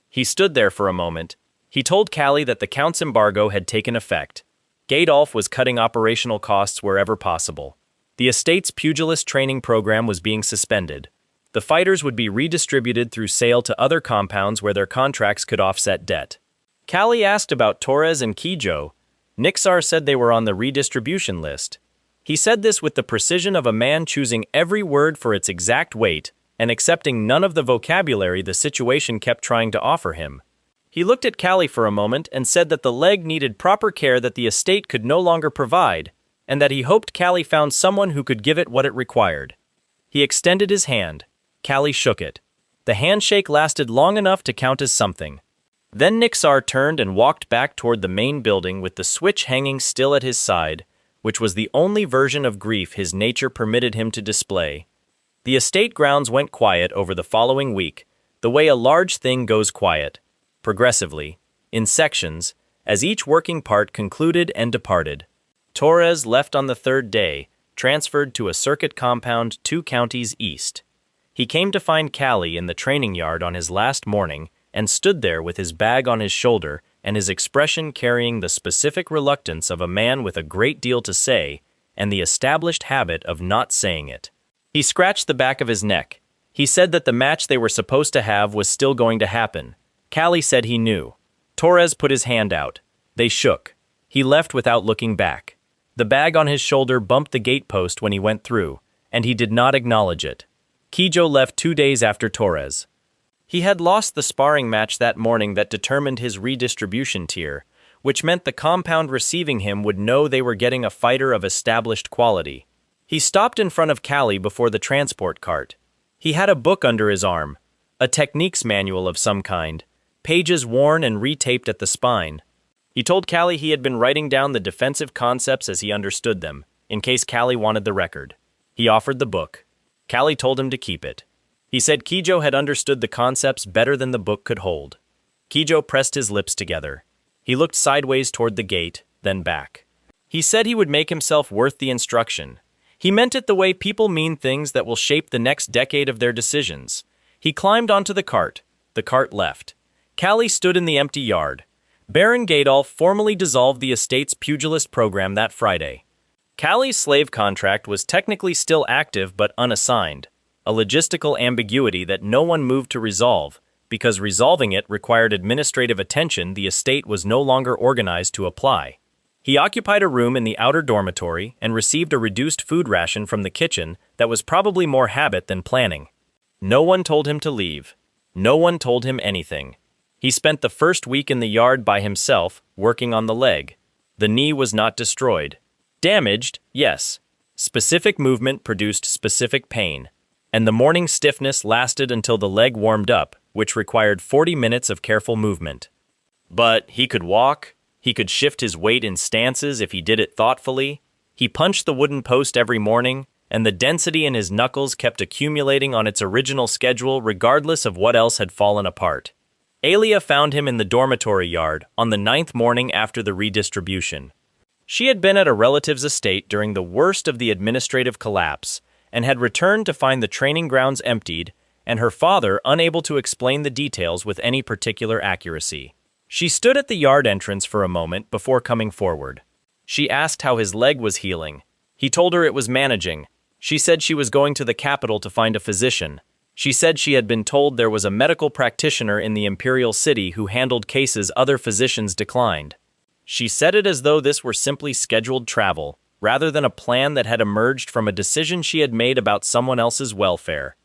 He stood there for a moment. He told Callie that the Count's embargo had taken effect. Gadolf was cutting operational costs wherever possible. The estate's pugilist training program was being suspended. The fighters would be redistributed through sale to other compounds where their contracts could offset debt. Callie asked about Torres and Kijo. Nixar said they were on the redistribution list. He said this with the precision of a man choosing every word for its exact weight and accepting none of the vocabulary the situation kept trying to offer him. He looked at Callie for a moment and said that the leg needed proper care that the estate could no longer provide, and that he hoped Callie found someone who could give it what it required. He extended his hand. Callie shook it. The handshake lasted long enough to count as something. Then Nixar turned and walked back toward the main building with the switch hanging still at his side, which was the only version of grief his nature permitted him to display. The estate grounds went quiet over the following week, the way a large thing goes quiet, progressively, in sections, as each working part concluded and departed. Torres left on the 3rd day, transferred to a circuit compound 2 counties east. He came to find Callie in the training yard on his last morning and stood there with his bag on his shoulder and his expression carrying the specific reluctance of a man with a great deal to say and the established habit of not saying it. He scratched the back of his neck. He said that the match they were supposed to have was still going to happen. Callie said he knew. Torres put his hand out. They shook. He left without looking back. The bag on his shoulder bumped the gatepost when he went through, and he did not acknowledge it. Kijo left 2 days after Torres. He had lost the sparring match that morning that determined his redistribution tier, which meant the compound receiving him would know they were getting a fighter of established quality. He stopped in front of Callie before the transport cart. He had a book under his arm, a techniques manual of some kind, pages worn and retaped at the spine. He told Callie he had been writing down the defensive concepts as he understood them, in case Callie wanted the record. He offered the book. Callie told him to keep it. He said Kijo had understood the concepts better than the book could hold. Kijo pressed his lips together. He looked sideways toward the gate, then back. He said he would make himself worth the instruction. He meant it the way people mean things that will shape the next decade of their decisions. He climbed onto the cart. The cart left. Callie stood in the empty yard. Baron Gadolf formally dissolved the estate's pugilist program that Friday. Callie's slave contract was technically still active but unassigned, a logistical ambiguity that no one moved to resolve, because resolving it required administrative attention the estate was no longer organized to apply. He occupied a room in the outer dormitory and received a reduced food ration from the kitchen that was probably more habit than planning. No one told him to leave. No one told him anything. He spent the first week in the yard by himself, working on the leg. The knee was not destroyed. Damaged, yes. Specific movement produced specific pain. And the morning stiffness lasted until the leg warmed up, which required 40 minutes of careful movement. But he could walk. He could shift his weight in stances if he did it thoughtfully. He punched the wooden post every morning, and the density in his knuckles kept accumulating on its original schedule regardless of what else had fallen apart. Alia found him in the dormitory yard on the 9th morning after the redistribution. She had been at a relative's estate during the worst of the administrative collapse and had returned to find the training grounds emptied and her father unable to explain the details with any particular accuracy. She stood at the yard entrance for a moment before coming forward. She asked how his leg was healing. He told her it was managing. She said she was going to the capital to find a physician. She said she had been told there was a medical practitioner in the imperial city who handled cases other physicians declined. She said it as though this were simply scheduled travel, rather than a plan that had emerged from a decision she had made about someone else's welfare.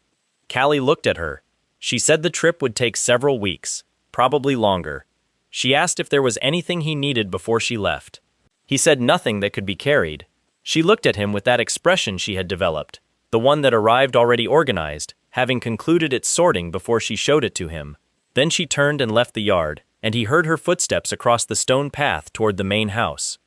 Callie looked at her. She said the trip would take several weeks, probably longer. She asked if there was anything he needed before she left. He said nothing that could be carried. She looked at him with that expression she had developed, the one that arrived already organized, having concluded its sorting before she showed it to him. Then she turned and left the yard, and he heard her footsteps across the stone path toward the main house.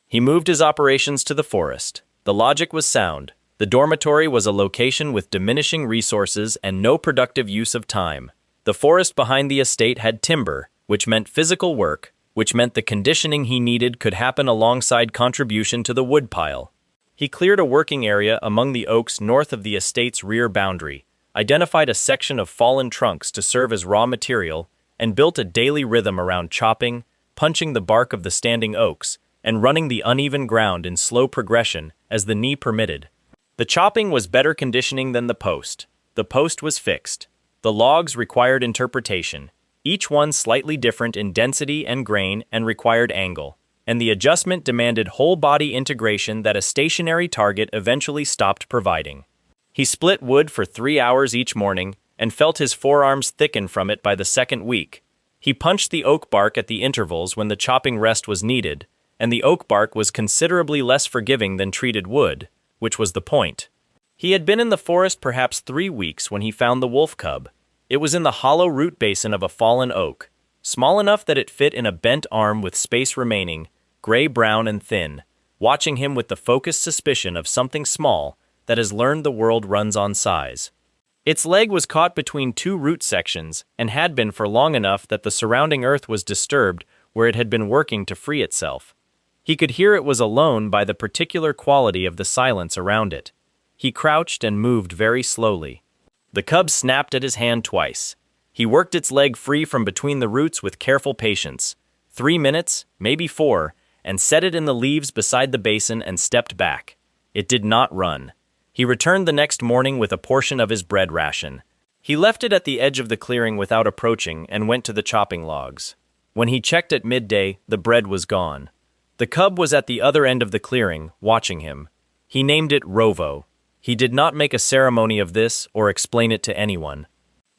He moved his operations to the forest. The logic was sound. The dormitory was a location with diminishing resources and no productive use of time. The forest behind the estate had timber, which meant physical work, which meant the conditioning he needed could happen alongside contribution to the woodpile. He cleared a working area among the oaks north of the estate's rear boundary, identified a section of fallen trunks to serve as raw material, and built a daily rhythm around chopping, punching the bark of the standing oaks, and running the uneven ground in slow progression as the knee permitted. The chopping was better conditioning than the post. The post was fixed. The logs required interpretation, each one slightly different in density and grain and required angle, and the adjustment demanded whole-body integration that a stationary target eventually stopped providing. He split wood for 3 hours each morning and felt his forearms thicken from it by the second week. He punched the oak bark at the intervals when the chopping rest was needed, and the oak bark was considerably less forgiving than treated wood, which was the point. He had been in the forest perhaps 3 weeks when he found the wolf cub. It was in the hollow root basin of a fallen oak, small enough that it fit in a bent arm with space remaining, gray-brown and thin, watching him with the focused suspicion of something small that has learned the world runs on size. Its leg was caught between 2 root sections and had been for long enough that the surrounding earth was disturbed where it had been working to free itself. He could hear it was alone by the particular quality of the silence around it. He crouched and moved very slowly. The cub snapped at his hand twice. He worked its leg free from between the roots with careful patience. 3 minutes, maybe 4, and set it in the leaves beside the basin and stepped back. It did not run. He returned the next morning with a portion of his bread ration. He left it at the edge of the clearing without approaching and went to the chopping logs. When he checked at midday, the bread was gone. The cub was at the other end of the clearing, watching him. He named it Rovo. He did not make a ceremony of this or explain it to anyone.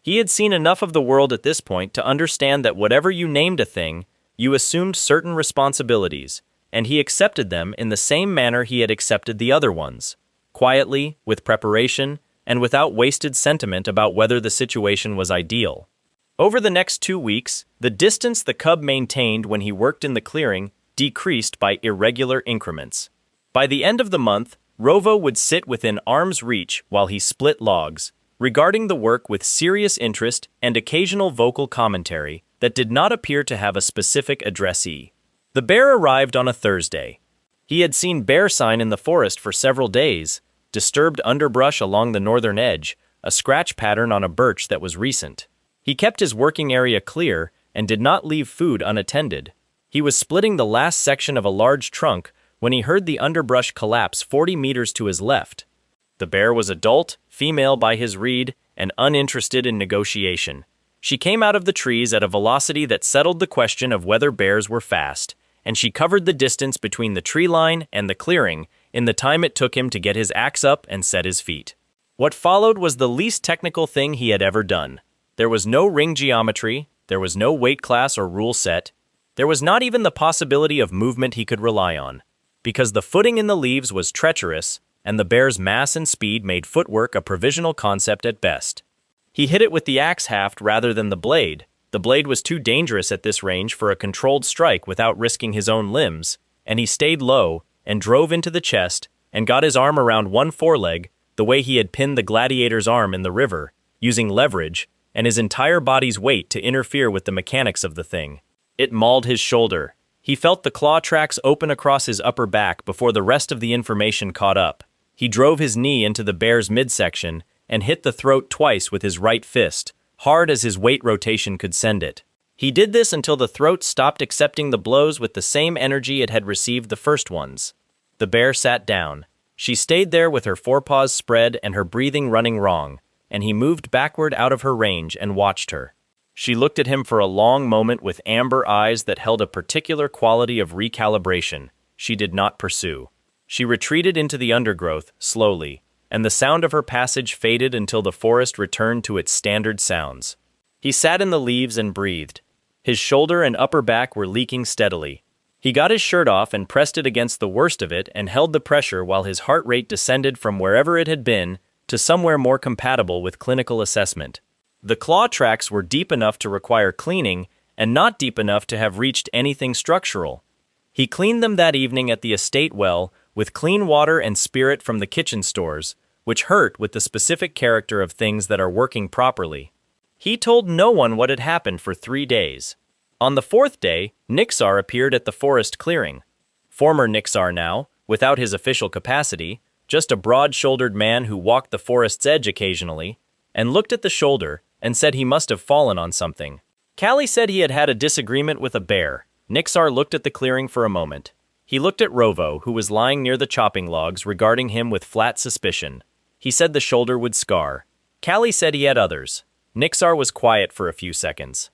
He had seen enough of the world at this point to understand that whatever you named a thing, you assumed certain responsibilities, and he accepted them in the same manner he had accepted the other ones, quietly, with preparation, and without wasted sentiment about whether the situation was ideal. Over the next 2 weeks, the distance the cub maintained when he worked in the clearing decreased by irregular increments. By the end of the month, Rovo would sit within arm's reach while he split logs, regarding the work with serious interest and occasional vocal commentary that did not appear to have a specific addressee. The bear arrived on a Thursday. He had seen bear sign in the forest for several days, disturbed underbrush along the northern edge, a scratch pattern on a birch that was recent. He kept his working area clear and did not leave food unattended. He was splitting the last section of a large trunk when he heard the underbrush collapse 40 meters to his left. The bear was adult, female by his read, and uninterested in negotiation. She came out of the trees at a velocity that settled the question of whether bears were fast, and she covered the distance between the tree line and the clearing in the time it took him to get his axe up and set his feet. What followed was the least technical thing he had ever done. There was no ring geometry, there was no weight class or rule set, there was not even the possibility of movement he could rely on, because the footing in the leaves was treacherous, and the bear's mass and speed made footwork a provisional concept at best. He hit it with the axe haft rather than the blade. The blade was too dangerous at this range for a controlled strike without risking his own limbs, and he stayed low and drove into the chest and got his arm around one foreleg the way he had pinned the gladiator's arm in the river, using leverage and his entire body's weight to interfere with the mechanics of the thing. It mauled his shoulder. He felt the claw tracks open across his upper back before the rest of the information caught up. He drove his knee into the bear's midsection and hit the throat twice with his right fist, hard as his weight rotation could send it. He did this until the throat stopped accepting the blows with the same energy it had received the first ones. The bear sat down. She stayed there with her forepaws spread and her breathing running wrong. and he moved backward out of her range and watched her. She looked at him for a long moment with amber eyes that held a particular quality of recalibration she did not pursue. She retreated into the undergrowth, slowly, and the sound of her passage faded until the forest returned to its standard sounds. He sat in the leaves and breathed. His shoulder and upper back were leaking steadily. He got his shirt off and pressed it against the worst of it and held the pressure while his heart rate descended from wherever it had been to somewhere more compatible with clinical assessment. The claw tracks were deep enough to require cleaning and not deep enough to have reached anything structural. He cleaned them that evening at the estate well with clean water and spirit from the kitchen stores, which hurt with the specific character of things that are working properly. He told no one what had happened for 3 days. On the 4th day, Nixar appeared at the forest clearing. Former Nixar now, without his official capacity, just a broad-shouldered man who walked the forest's edge occasionally, and looked at the shoulder and said he must have fallen on something. Callie said he had had a disagreement with a bear. Nixar looked at the clearing for a moment. He looked at Rovo, who was lying near the chopping logs, regarding him with flat suspicion. He said the shoulder would scar. Callie said he had others. Nixar was quiet for a few seconds.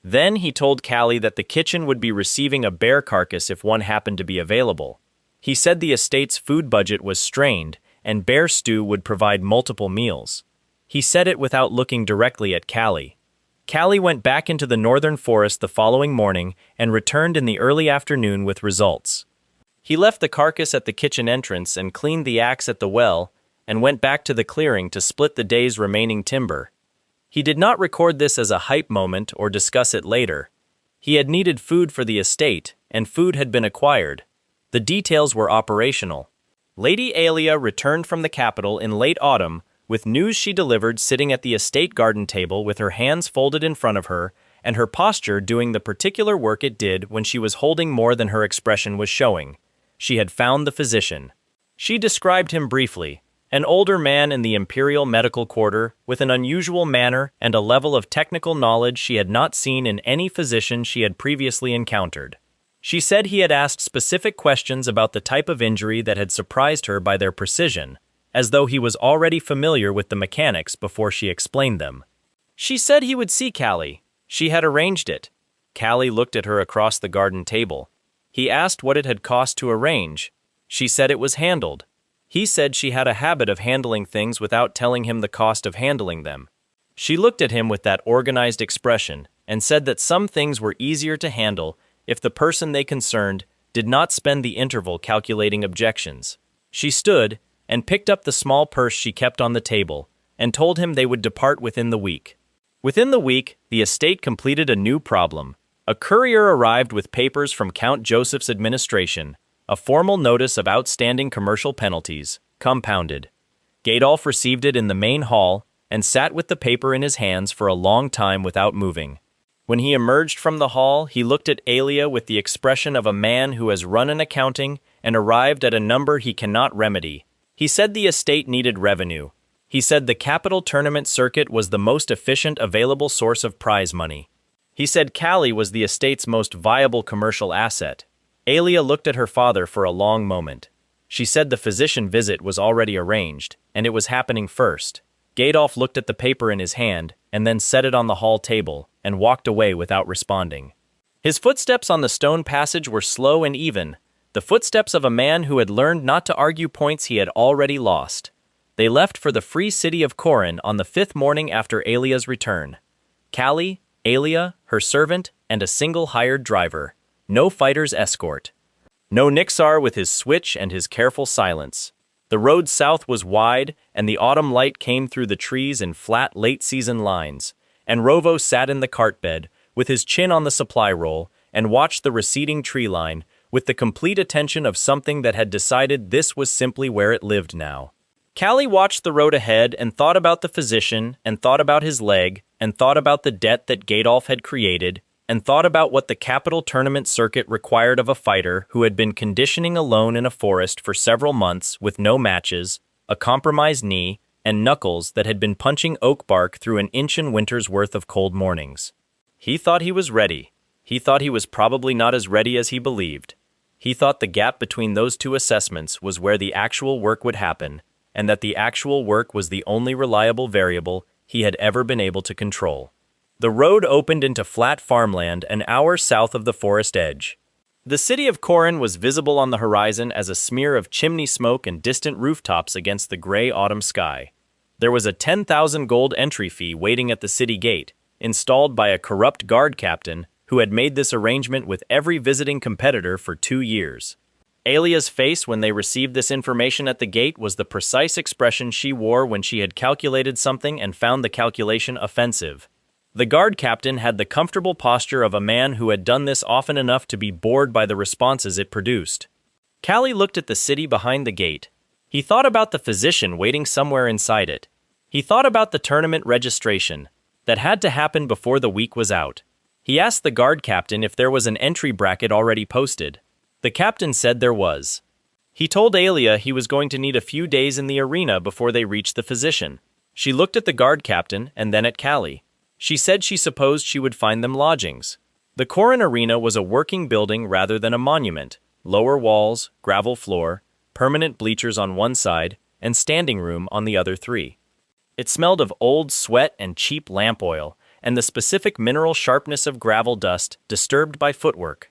Then he told Callie that the kitchen would be receiving a bear carcass if one happened to be available. He said the estate's food budget was strained, and bear stew would provide multiple meals. He said it without looking directly at Callie. Callie went back into the northern forest the following morning and returned in the early afternoon with results. He left the carcass at the kitchen entrance and cleaned the axe at the well and went back to the clearing to split the day's remaining timber. He did not record this as a hype moment or discuss it later. He had needed food for the estate, and food had been acquired. The details were operational. Lady Aelia returned from the capital in late autumn with news she delivered sitting at the estate garden table with her hands folded in front of her and her posture doing the particular work it did when she was holding more than her expression was showing. She had found the physician. She described him briefly, an older man in the Imperial Medical Quarter with an unusual manner and a level of technical knowledge she had not seen in any physician she had previously encountered. She said he had asked specific questions about the type of injury that had surprised her by their precision, as though he was already familiar with the mechanics before she explained them. She said he would see Callie. She had arranged it. Callie looked at her across the garden table. He asked what it had cost to arrange. She said it was handled. He said she had a habit of handling things without telling him the cost of handling them. She looked at him with that organized expression and said that some things were easier to handle if the person they concerned did not spend the interval calculating objections. She stood and picked up the small purse she kept on the table and told him they would depart within the week. Within the week, the estate completed a new problem. A courier arrived with papers from Count Joseph's administration, a formal notice of outstanding commercial penalties, compounded. Gadolf received it in the main hall and sat with the paper in his hands for a long time without moving. When he emerged from the hall, he looked at Aelia with the expression of a man who has run an accounting and arrived at a number he cannot remedy. He said the estate needed revenue. He said the capital tournament circuit was the most efficient available source of prize money. He said Callie was the estate's most viable commercial asset. Aelia looked at her father for a long moment. She said the physician visit was already arranged, and it was happening first. Gadolf looked at the paper in his hand and then set it on the hall table and walked away without responding. His footsteps on the stone passage were slow and even, the footsteps of a man who had learned not to argue points he had already lost. They left for the free city of Corin on the 5th morning after Aelia's return. Callie, Aelia, her servant, and a single hired driver. No fighter's escort. No Nixar with his switch and his careful silence. The road south was wide, and the autumn light came through the trees in flat late-season lines, and Rovo sat in the cart bed, with his chin on the supply roll, and watched the receding tree line, with the complete attention of something that had decided this was simply where it lived now. Callie watched the road ahead and thought about the physician, and thought about his leg, and thought about the debt that Gadolf had created, and thought about what the capital tournament circuit required of a fighter who had been conditioning alone in a forest for several months with no matches, a compromised knee, and knuckles that had been punching oak bark through an inch in winter's worth of cold mornings. He thought he was ready. He thought he was probably not as ready as he believed. He thought the gap between those two assessments was where the actual work would happen, and that the actual work was the only reliable variable he had ever been able to control. The road opened into flat farmland an hour south of the forest edge. The city of Corin was visible on the horizon as a smear of chimney smoke and distant rooftops against the gray autumn sky. There was a 10,000 gold entry fee waiting at the city gate, installed by a corrupt guard captain who had made this arrangement with every visiting competitor for 2 years. Alia's face when they received this information at the gate was the precise expression she wore when she had calculated something and found the calculation offensive. The guard captain had the comfortable posture of a man who had done this often enough to be bored by the responses it produced. Callie looked at the city behind the gate. He thought about the physician waiting somewhere inside it. He thought about the tournament registration that had to happen before the week was out. He asked the guard captain if there was an entry bracket already posted. The captain said there was. He told Alia he was going to need a few days in the arena before they reached the physician. She looked at the guard captain and then at Callie. She said she supposed she would find them lodgings. The Corin Arena was a working building rather than a monument. Lower walls, gravel floor, permanent bleachers on one side, and standing room on the other 3. It smelled of old sweat and cheap lamp oil, and the specific mineral sharpness of gravel dust disturbed by footwork.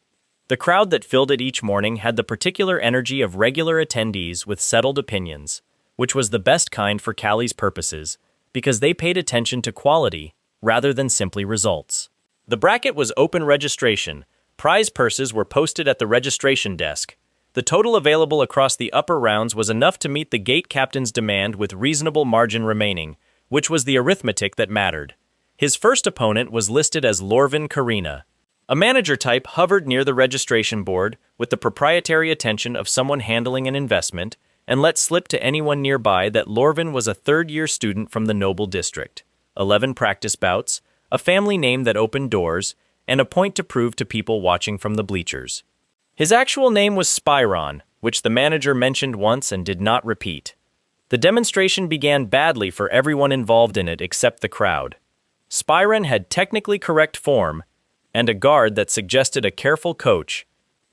The crowd that filled it each morning had the particular energy of regular attendees with settled opinions, which was the best kind for Callie's purposes, because they paid attention to quality rather than simply results. The bracket was open registration. Prize purses were posted at the registration desk. The total available across the upper rounds was enough to meet the gate captain's demand with reasonable margin remaining, which was the arithmetic that mattered. His first opponent was listed as Lorvin Karina. A manager type hovered near the registration board with the proprietary attention of someone handling an investment and let slip to anyone nearby that Lorvin was a third-year student from the Noble District. 11 practice bouts, a family name that opened doors, and a point to prove to people watching from the bleachers. His actual name was Spyron, which the manager mentioned once and did not repeat. The demonstration began badly for everyone involved in it except the crowd. Spyron had technically correct form, and a guard that suggested a careful coach,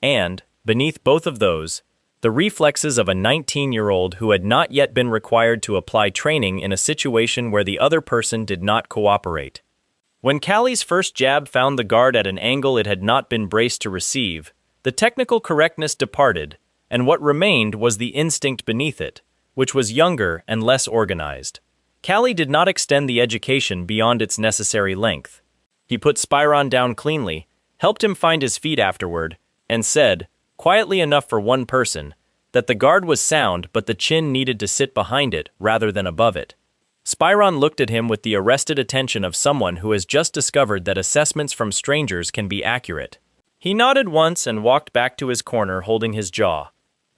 and, beneath both of those, the reflexes of a 19-year-old who had not yet been required to apply training in a situation where the other person did not cooperate. When Callie's first jab found the guard at an angle it had not been braced to receive, the technical correctness departed, and what remained was the instinct beneath it, which was younger and less organized. Callie did not extend the education beyond its necessary length. He put Spyron down cleanly, helped him find his feet afterward, and said, quietly enough for one person, that the guard was sound but the chin needed to sit behind it rather than above it. Spyron looked at him with the arrested attention of someone who has just discovered that assessments from strangers can be accurate. He nodded once and walked back to his corner holding his jaw.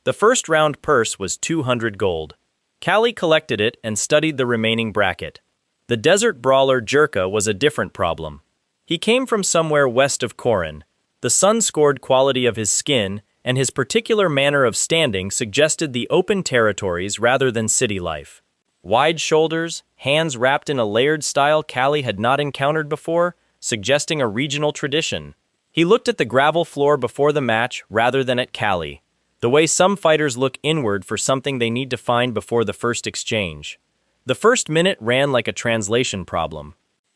The first round purse was 200 gold. Callie collected it and studied the remaining bracket. The desert brawler Jerka was a different problem. He came from somewhere west of Corin. The sun-scored quality of his skin and his particular manner of standing suggested the open territories rather than city life. Wide shoulders, hands wrapped in a layered style Callie had not encountered before, suggesting a regional tradition. He looked at the gravel floor before the match rather than at Callie, the way some fighters look inward for something they need to find before the first exchange. The first minute ran like a translation problem.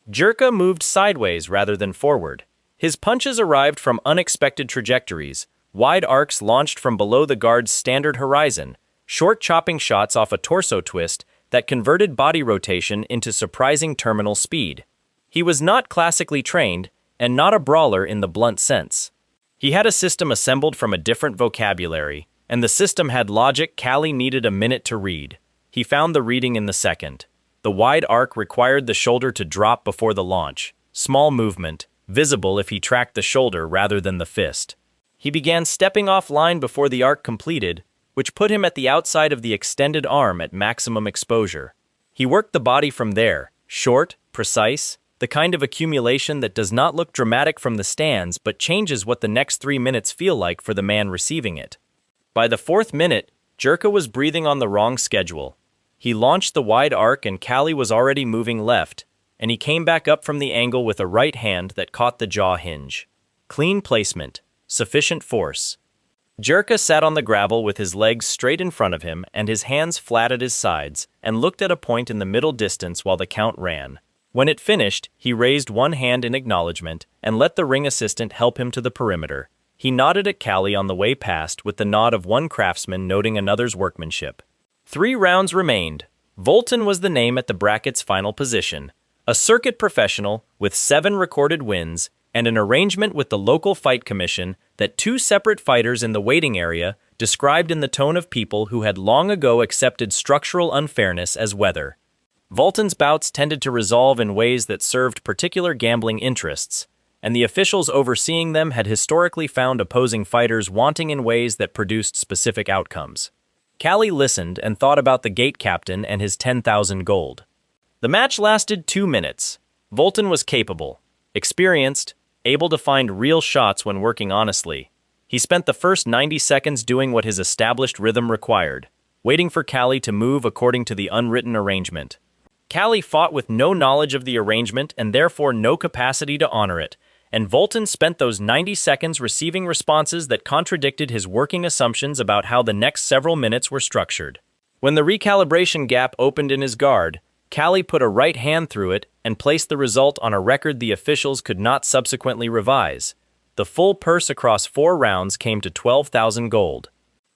Jerka moved sideways rather than forward. His punches arrived from unexpected trajectories, wide arcs launched from below the guard's standard horizon, short chopping shots off a torso twist that converted body rotation into surprising terminal speed. He was not classically trained, and not a brawler in the blunt sense. He had a system assembled from a different vocabulary, and the system had logic Callie needed a minute to read. He found the reading in the second. The wide arc required the shoulder to drop before the launch, small movement, visible if he tracked the shoulder rather than the fist. He began stepping off line before the arc completed, which put him at the outside of the extended arm at maximum exposure. He worked the body from there, short, precise, the kind of accumulation that does not look dramatic from the stands but changes what the next 3 minutes feel like for the man receiving it. By the fourth minute, Jerka was breathing on the wrong schedule. He launched the wide arc and Callie was already moving left, and he came back up from the angle with a right hand that caught the jaw hinge. Clean placement, sufficient force. Jerka sat on the gravel with his legs straight in front of him and his hands flat at his sides, and looked at a point in the middle distance while the count ran. When it finished, he raised one hand in acknowledgement and let the ring assistant help him to the perimeter. He nodded at Callie on the way past with the nod of one craftsman noting another's workmanship. 3 rounds remained. Volton was the name at the bracket's final position. A circuit professional with 7 recorded wins and an arrangement with the local fight commission that 2 separate fighters in the waiting area described in the tone of people who had long ago accepted structural unfairness as weather. Volton's bouts tended to resolve in ways that served particular gambling interests, and the officials overseeing them had historically found opposing fighters wanting in ways that produced specific outcomes. Callie listened and thought about the gate captain and his 10,000 gold. The match lasted 2 minutes. Volton was capable, experienced, able to find real shots when working honestly. He spent the first 90 seconds doing what his established rhythm required, waiting for Callie to move according to the unwritten arrangement. Callie fought with no knowledge of the arrangement and therefore no capacity to honor it, and Volton spent those 90 seconds receiving responses that contradicted his working assumptions about how the next several minutes were structured. When the recalibration gap opened in his guard, Callie put a right hand through it and placed the result on a record the officials could not subsequently revise. The full purse across 4 rounds came to 12,000 gold.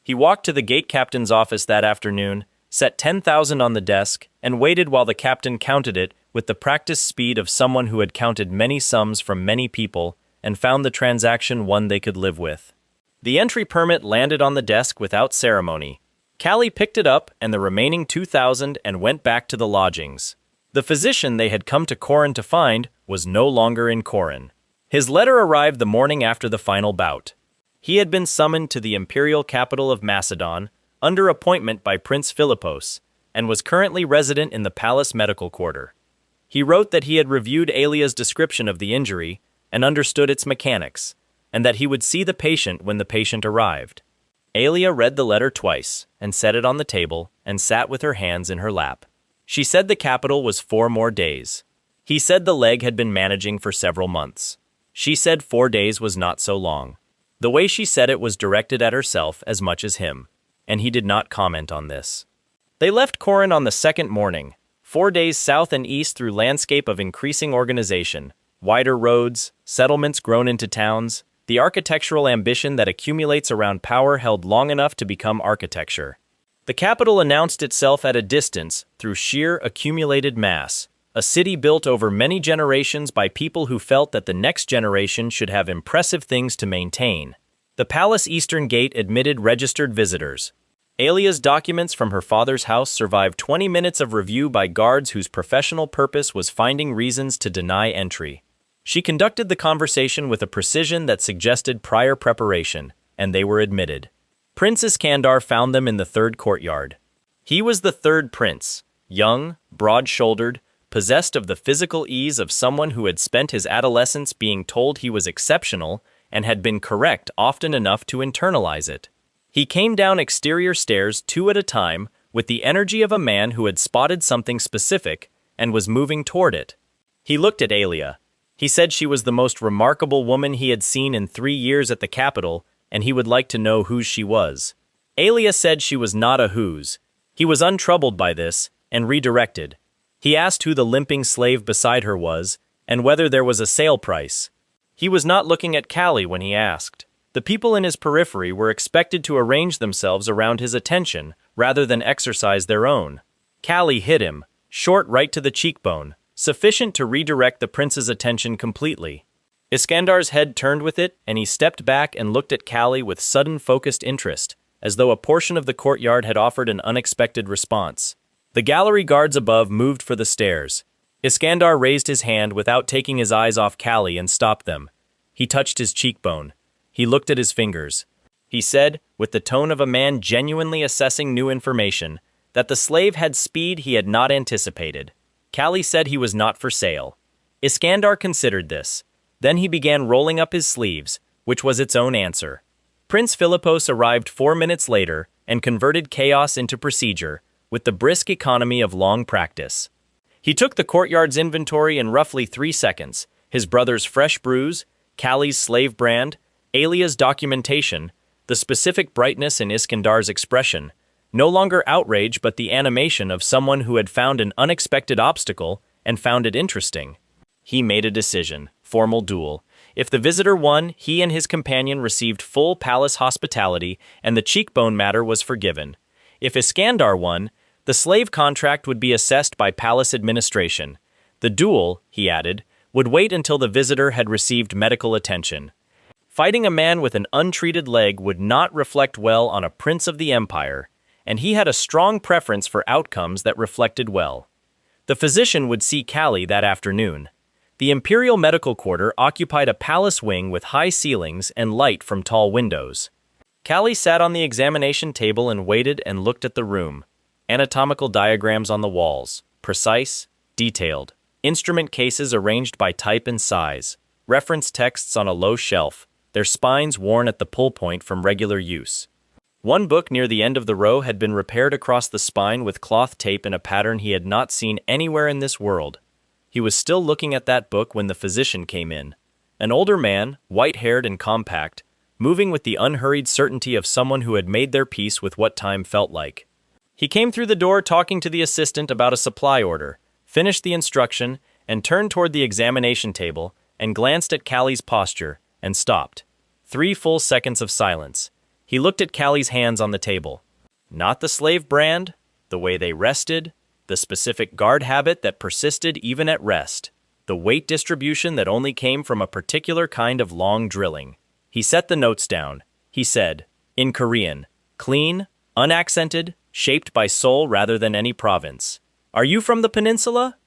He walked to the gate captain's office that afternoon, set 10,000 on the desk, and waited while the captain counted it with the practiced speed of someone who had counted many sums from many people and found the transaction one they could live with. The entry permit landed on the desk without ceremony. Callie picked it up and the remaining 2,000 and went back to the lodgings. The physician they had come to Corin to find was no longer in Corin. His letter arrived the morning after the final bout. He had been summoned to the imperial capital of Macedon under appointment by Prince Philippos, and was currently resident in the palace medical quarter. He wrote that he had reviewed Alia's description of the injury and understood its mechanics, and that he would see the patient when the patient arrived. Alia read the letter twice and set it on the table and sat with her hands in her lap. She said the capital was 4 more days. He said the leg had been managing for several months. She said 4 days was not so long. The way she said it was directed at herself as much as him, and he did not comment on this. They left Corin on the 2nd morning, 4 days south and east through landscape of increasing organization, wider roads, settlements grown into towns, the architectural ambition that accumulates around power held long enough to become architecture. The capital announced itself at a distance through sheer accumulated mass, a city built over many generations by people who felt that the next generation should have impressive things to maintain. The palace eastern gate admitted registered visitors. Alia's documents from her father's house survived 20 minutes of review by guards whose professional purpose was finding reasons to deny entry. She conducted the conversation with a precision that suggested prior preparation, and they were admitted. Prince Iskandar found them in the 3rd courtyard. He was the 3rd prince, young, broad-shouldered, possessed of the physical ease of someone who had spent his adolescence being told he was exceptional and had been correct often enough to internalize it. He came down exterior stairs 2 at a time with the energy of a man who had spotted something specific and was moving toward it. He looked at Alia. He said she was the most remarkable woman he had seen in 3 years at the capital, and he would like to know whose she was. Alia said she was not a whose. He was untroubled by this and redirected. He asked who the limping slave beside her was and whether there was a sale price. He was not looking at Callie when he asked. The people in his periphery were expected to arrange themselves around his attention rather than exercise their own. Callie hit him, short right to the cheekbone, sufficient to redirect the prince's attention completely. Iskandar's head turned with it, and he stepped back and looked at Callie with sudden focused interest, as though a portion of the courtyard had offered an unexpected response. The gallery guards above moved for the stairs. Iskandar raised his hand without taking his eyes off Callie and stopped them. He touched his cheekbone. He looked at his fingers. He said, with the tone of a man genuinely assessing new information, that the slave had speed he had not anticipated. Callie said he was not for sale. Iskandar considered this. Then he began rolling up his sleeves, which was its own answer. Prince Philippos arrived 4 minutes later and converted chaos into procedure, with the brisk economy of long practice. He took the courtyard's inventory in roughly 3 seconds, his brother's fresh brews, Callie's slave brand, Alia's documentation, the specific brightness in Iskandar's expression, no longer outrage but the animation of someone who had found an unexpected obstacle and found it interesting. He made a decision, formal duel. If the visitor won, he and his companion received full palace hospitality and the cheekbone matter was forgiven. If Iskandar won, the slave contract would be assessed by palace administration. The duel, he added, would wait until the visitor had received medical attention. Fighting a man with an untreated leg would not reflect well on a prince of the empire, and he had a strong preference for outcomes that reflected well. The physician would see Callie that afternoon. The imperial medical quarter occupied a palace wing with high ceilings and light from tall windows. Callie sat on the examination table and waited and looked at the room. Anatomical diagrams on the walls, precise, detailed. Instrument cases arranged by type and size. Reference texts on a low shelf, their spines worn at the pull point from regular use. One book near the end of the row had been repaired across the spine with cloth tape in a pattern he had not seen anywhere in this world. He was still looking at that book when the physician came in. An older man, white-haired and compact, moving with the unhurried certainty of someone who had made their peace with what time felt like. He came through the door talking to the assistant about a supply order, finished the instruction, and turned toward the examination table and glanced at Callie's posture and stopped. 3 full seconds of silence. He looked at Callie's hands on the table. Not the slave brand, the way they rested, the specific guard habit that persisted even at rest, the weight distribution that only came from a particular kind of long drilling. He set the notes down. He said, in Korean, clean, unaccented, shaped by soul rather than any province. Are you from the peninsula?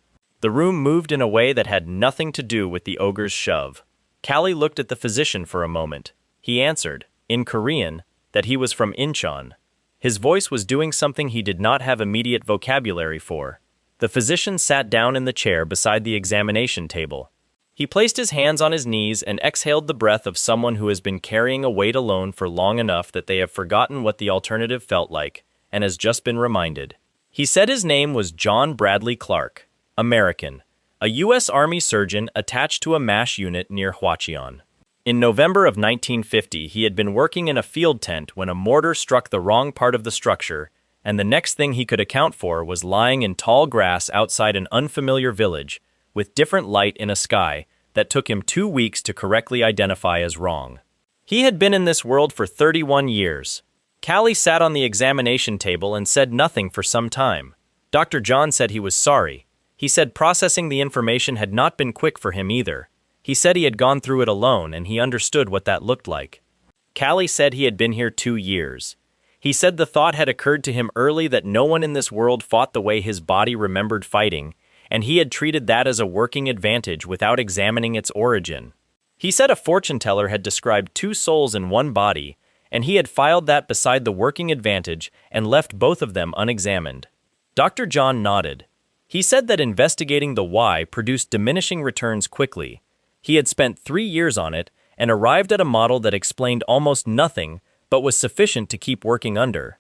The room moved in a way that had nothing to do with the ogre's shove. Callie looked at the physician for a moment. He answered, in Korean, that he was from Incheon. His voice was doing something he did not have immediate vocabulary for. The physician sat down in the chair beside the examination table. He placed his hands on his knees and exhaled the breath of someone who has been carrying a weight alone for long enough that they have forgotten what the alternative felt like, and has just been reminded. He said his name was John Bradley Clark, American, a U.S. Army surgeon attached to a MASH unit near Hwacheon. In November of 1950, he had been working in a field tent when a mortar struck the wrong part of the structure, and the next thing he could account for was lying in tall grass outside an unfamiliar village, with different light in a sky that took him 2 weeks to correctly identify as wrong. He had been in this world for 31 years. Callie sat on the examination table and said nothing for some time. Dr. John said he was sorry. He said processing the information had not been quick for him either. He said he had gone through it alone and he understood what that looked like. Callie said he had been here 2 years. He said the thought had occurred to him early that no one in this world fought the way his body remembered fighting, and he had treated that as a working advantage without examining its origin. He said a fortune teller had described 2 souls in one body, and he had filed that beside the working advantage and left both of them unexamined. Dr. John nodded. He said that investigating the why produced diminishing returns quickly. He had spent 3 years on it and arrived at a model that explained almost nothing but was sufficient to keep working under.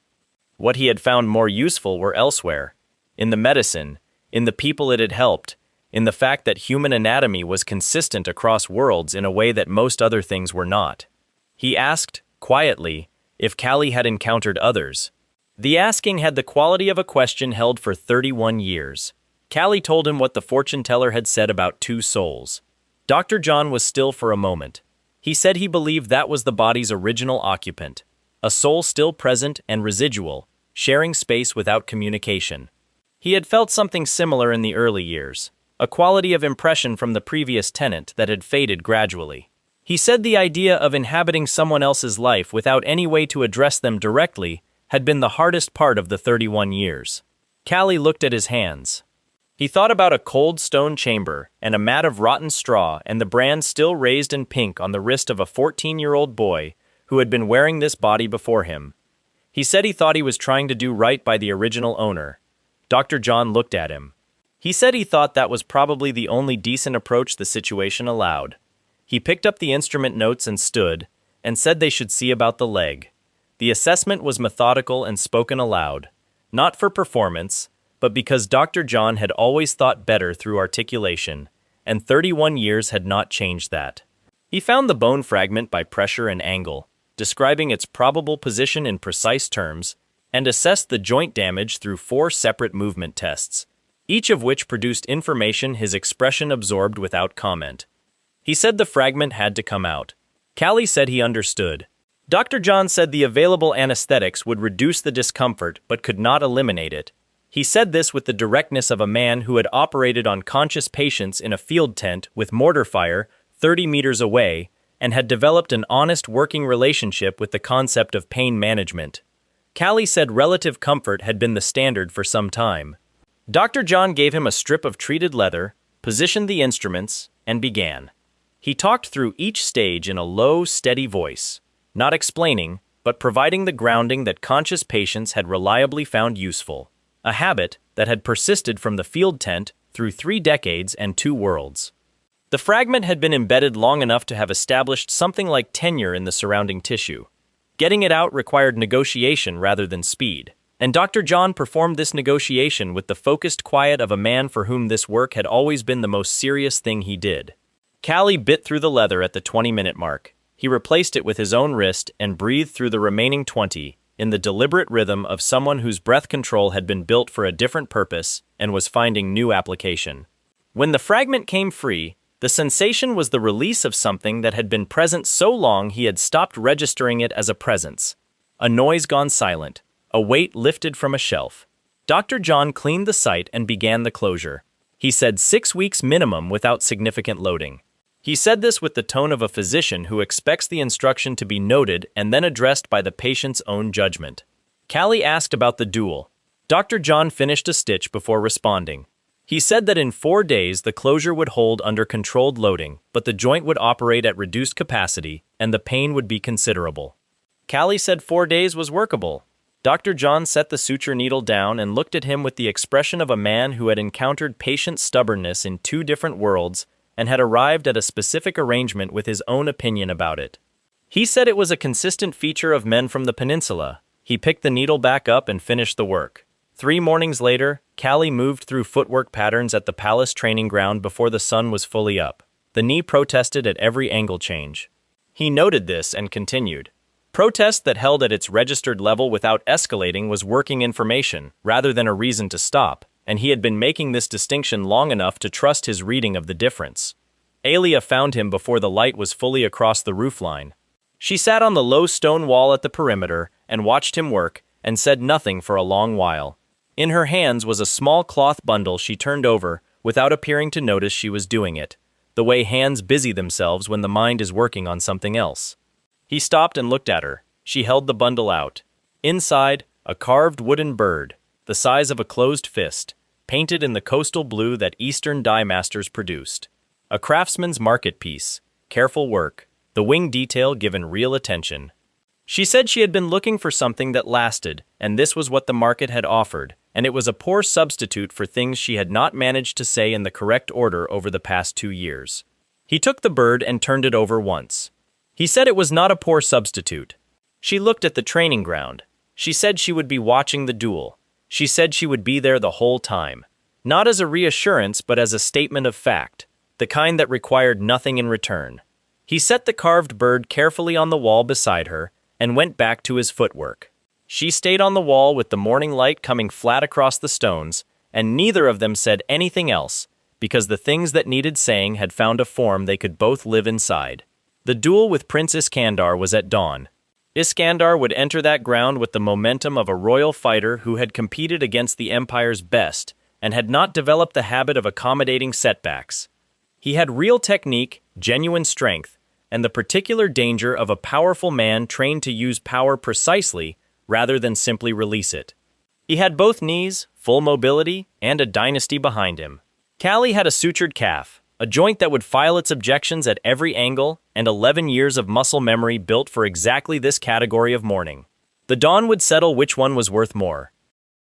What he had found more useful were elsewhere, in the medicine, in the people it had helped, in the fact that human anatomy was consistent across worlds in a way that most other things were not. He asked, quietly, if Callie had encountered others. The asking had the quality of a question held for 31 years. Callie told him what the fortune teller had said about 2 souls. Dr. John was still for a moment. He said he believed that was the body's original occupant, a soul still present and residual, sharing space without communication. He had felt something similar in the early years, a quality of impression from the previous tenant that had faded gradually. He said the idea of inhabiting someone else's life without any way to address them directly had been the hardest part of the 31 years. Callie looked at his hands. He thought about a cold stone chamber and a mat of rotten straw and the brand still raised in pink on the wrist of a 14-year-old boy who had been wearing this body before him. He said he thought he was trying to do right by the original owner. Dr. John looked at him. He said he thought that was probably the only decent approach the situation allowed. He picked up the instrument notes and stood, and said they should see about the leg. The assessment was methodical and spoken aloud, not for performance, but because Dr. John had always thought better through articulation, and 31 years had not changed that. He found the bone fragment by pressure and angle. describing its probable position in precise terms, and assessed the joint damage through 4 separate movement tests, each of which produced information his expression absorbed without comment. He said the fragment had to come out. Callie said he understood. Dr. John said the available anesthetics would reduce the discomfort but could not eliminate it. He said this with the directness of a man who had operated on conscious patients in a field tent with mortar fire 30 meters away and had developed an honest working relationship with the concept of pain management. Callie said relative comfort had been the standard for some time. Dr. John gave him a strip of treated leather, positioned the instruments, and began. He talked through each stage in a low, steady voice, not explaining, but providing the grounding that conscious patients had reliably found useful. A habit that had persisted from the field tent through 3 decades and 2 worlds. The fragment had been embedded long enough to have established something like tenure in the surrounding tissue. Getting it out required negotiation rather than speed, and Dr. John performed this negotiation with the focused quiet of a man for whom this work had always been the most serious thing he did. Callie bit through the leather at the 20-minute mark. He replaced it with his own wrist and breathed through the remaining 20, in the deliberate rhythm of someone whose breath control had been built for a different purpose and was finding new application. When the fragment came free, the sensation was the release of something that had been present so long he had stopped registering it as a presence. A noise gone silent, a weight lifted from a shelf. Dr. John cleaned the site and began the closure. He said 6 weeks minimum without significant loading. He said this with the tone of a physician who expects the instruction to be noted and then addressed by the patient's own judgment. Callie asked about the duel. Dr. John finished a stitch before responding. He said that in 4 days the closure would hold under controlled loading, but the joint would operate at reduced capacity and the pain would be considerable. Callie said 4 days was workable. Dr. John set the suture needle down and looked at him with the expression of a man who had encountered patient stubbornness in 2 different worlds and had arrived at a specific arrangement with his own opinion about it. He said it was a consistent feature of men from the peninsula. He picked the needle back up and finished the work. 3 mornings later, Callie moved through footwork patterns at the palace training ground before the sun was fully up. The knee protested at every angle change. He noted this and continued. Protest that held at its registered level without escalating was working information, rather than a reason to stop, and he had been making this distinction long enough to trust his reading of the difference. Alia found him before the light was fully across the roofline. She sat on the low stone wall at the perimeter and watched him work, and said nothing for a long while. In her hands was a small cloth bundle she turned over, without appearing to notice she was doing it, the way hands busy themselves when the mind is working on something else. He stopped and looked at her. She held the bundle out. Inside, a carved wooden bird, the size of a closed fist, painted in the coastal blue that Eastern dye masters produced. A craftsman's market piece, careful work, the wing detail given real attention. She said she had been looking for something that lasted, and this was what the market had offered, and it was a poor substitute for things she had not managed to say in the correct order over the past 2 years. He took the bird and turned it over once. He said it was not a poor substitute. She looked at the training ground. She said she would be watching the duel. She said she would be there the whole time. Not as a reassurance, but as a statement of fact, the kind that required nothing in return. He set the carved bird carefully on the wall beside her and went back to his footwork. She stayed on the wall with the morning light coming flat across the stones, and neither of them said anything else, because the things that needed saying had found a form they could both live inside. The duel with Prince Iskandar was at dawn. Iskandar would enter that ground with the momentum of a royal fighter who had competed against the Empire's best and had not developed the habit of accommodating setbacks. He had real technique, genuine strength, and the particular danger of a powerful man trained to use power precisely rather than simply release it. He had both knees, full mobility, and a dynasty behind him. Callie had a sutured calf, a joint that would file its objections at every angle, and 11 years of muscle memory built for exactly this category of mourning. The dawn would settle which one was worth more.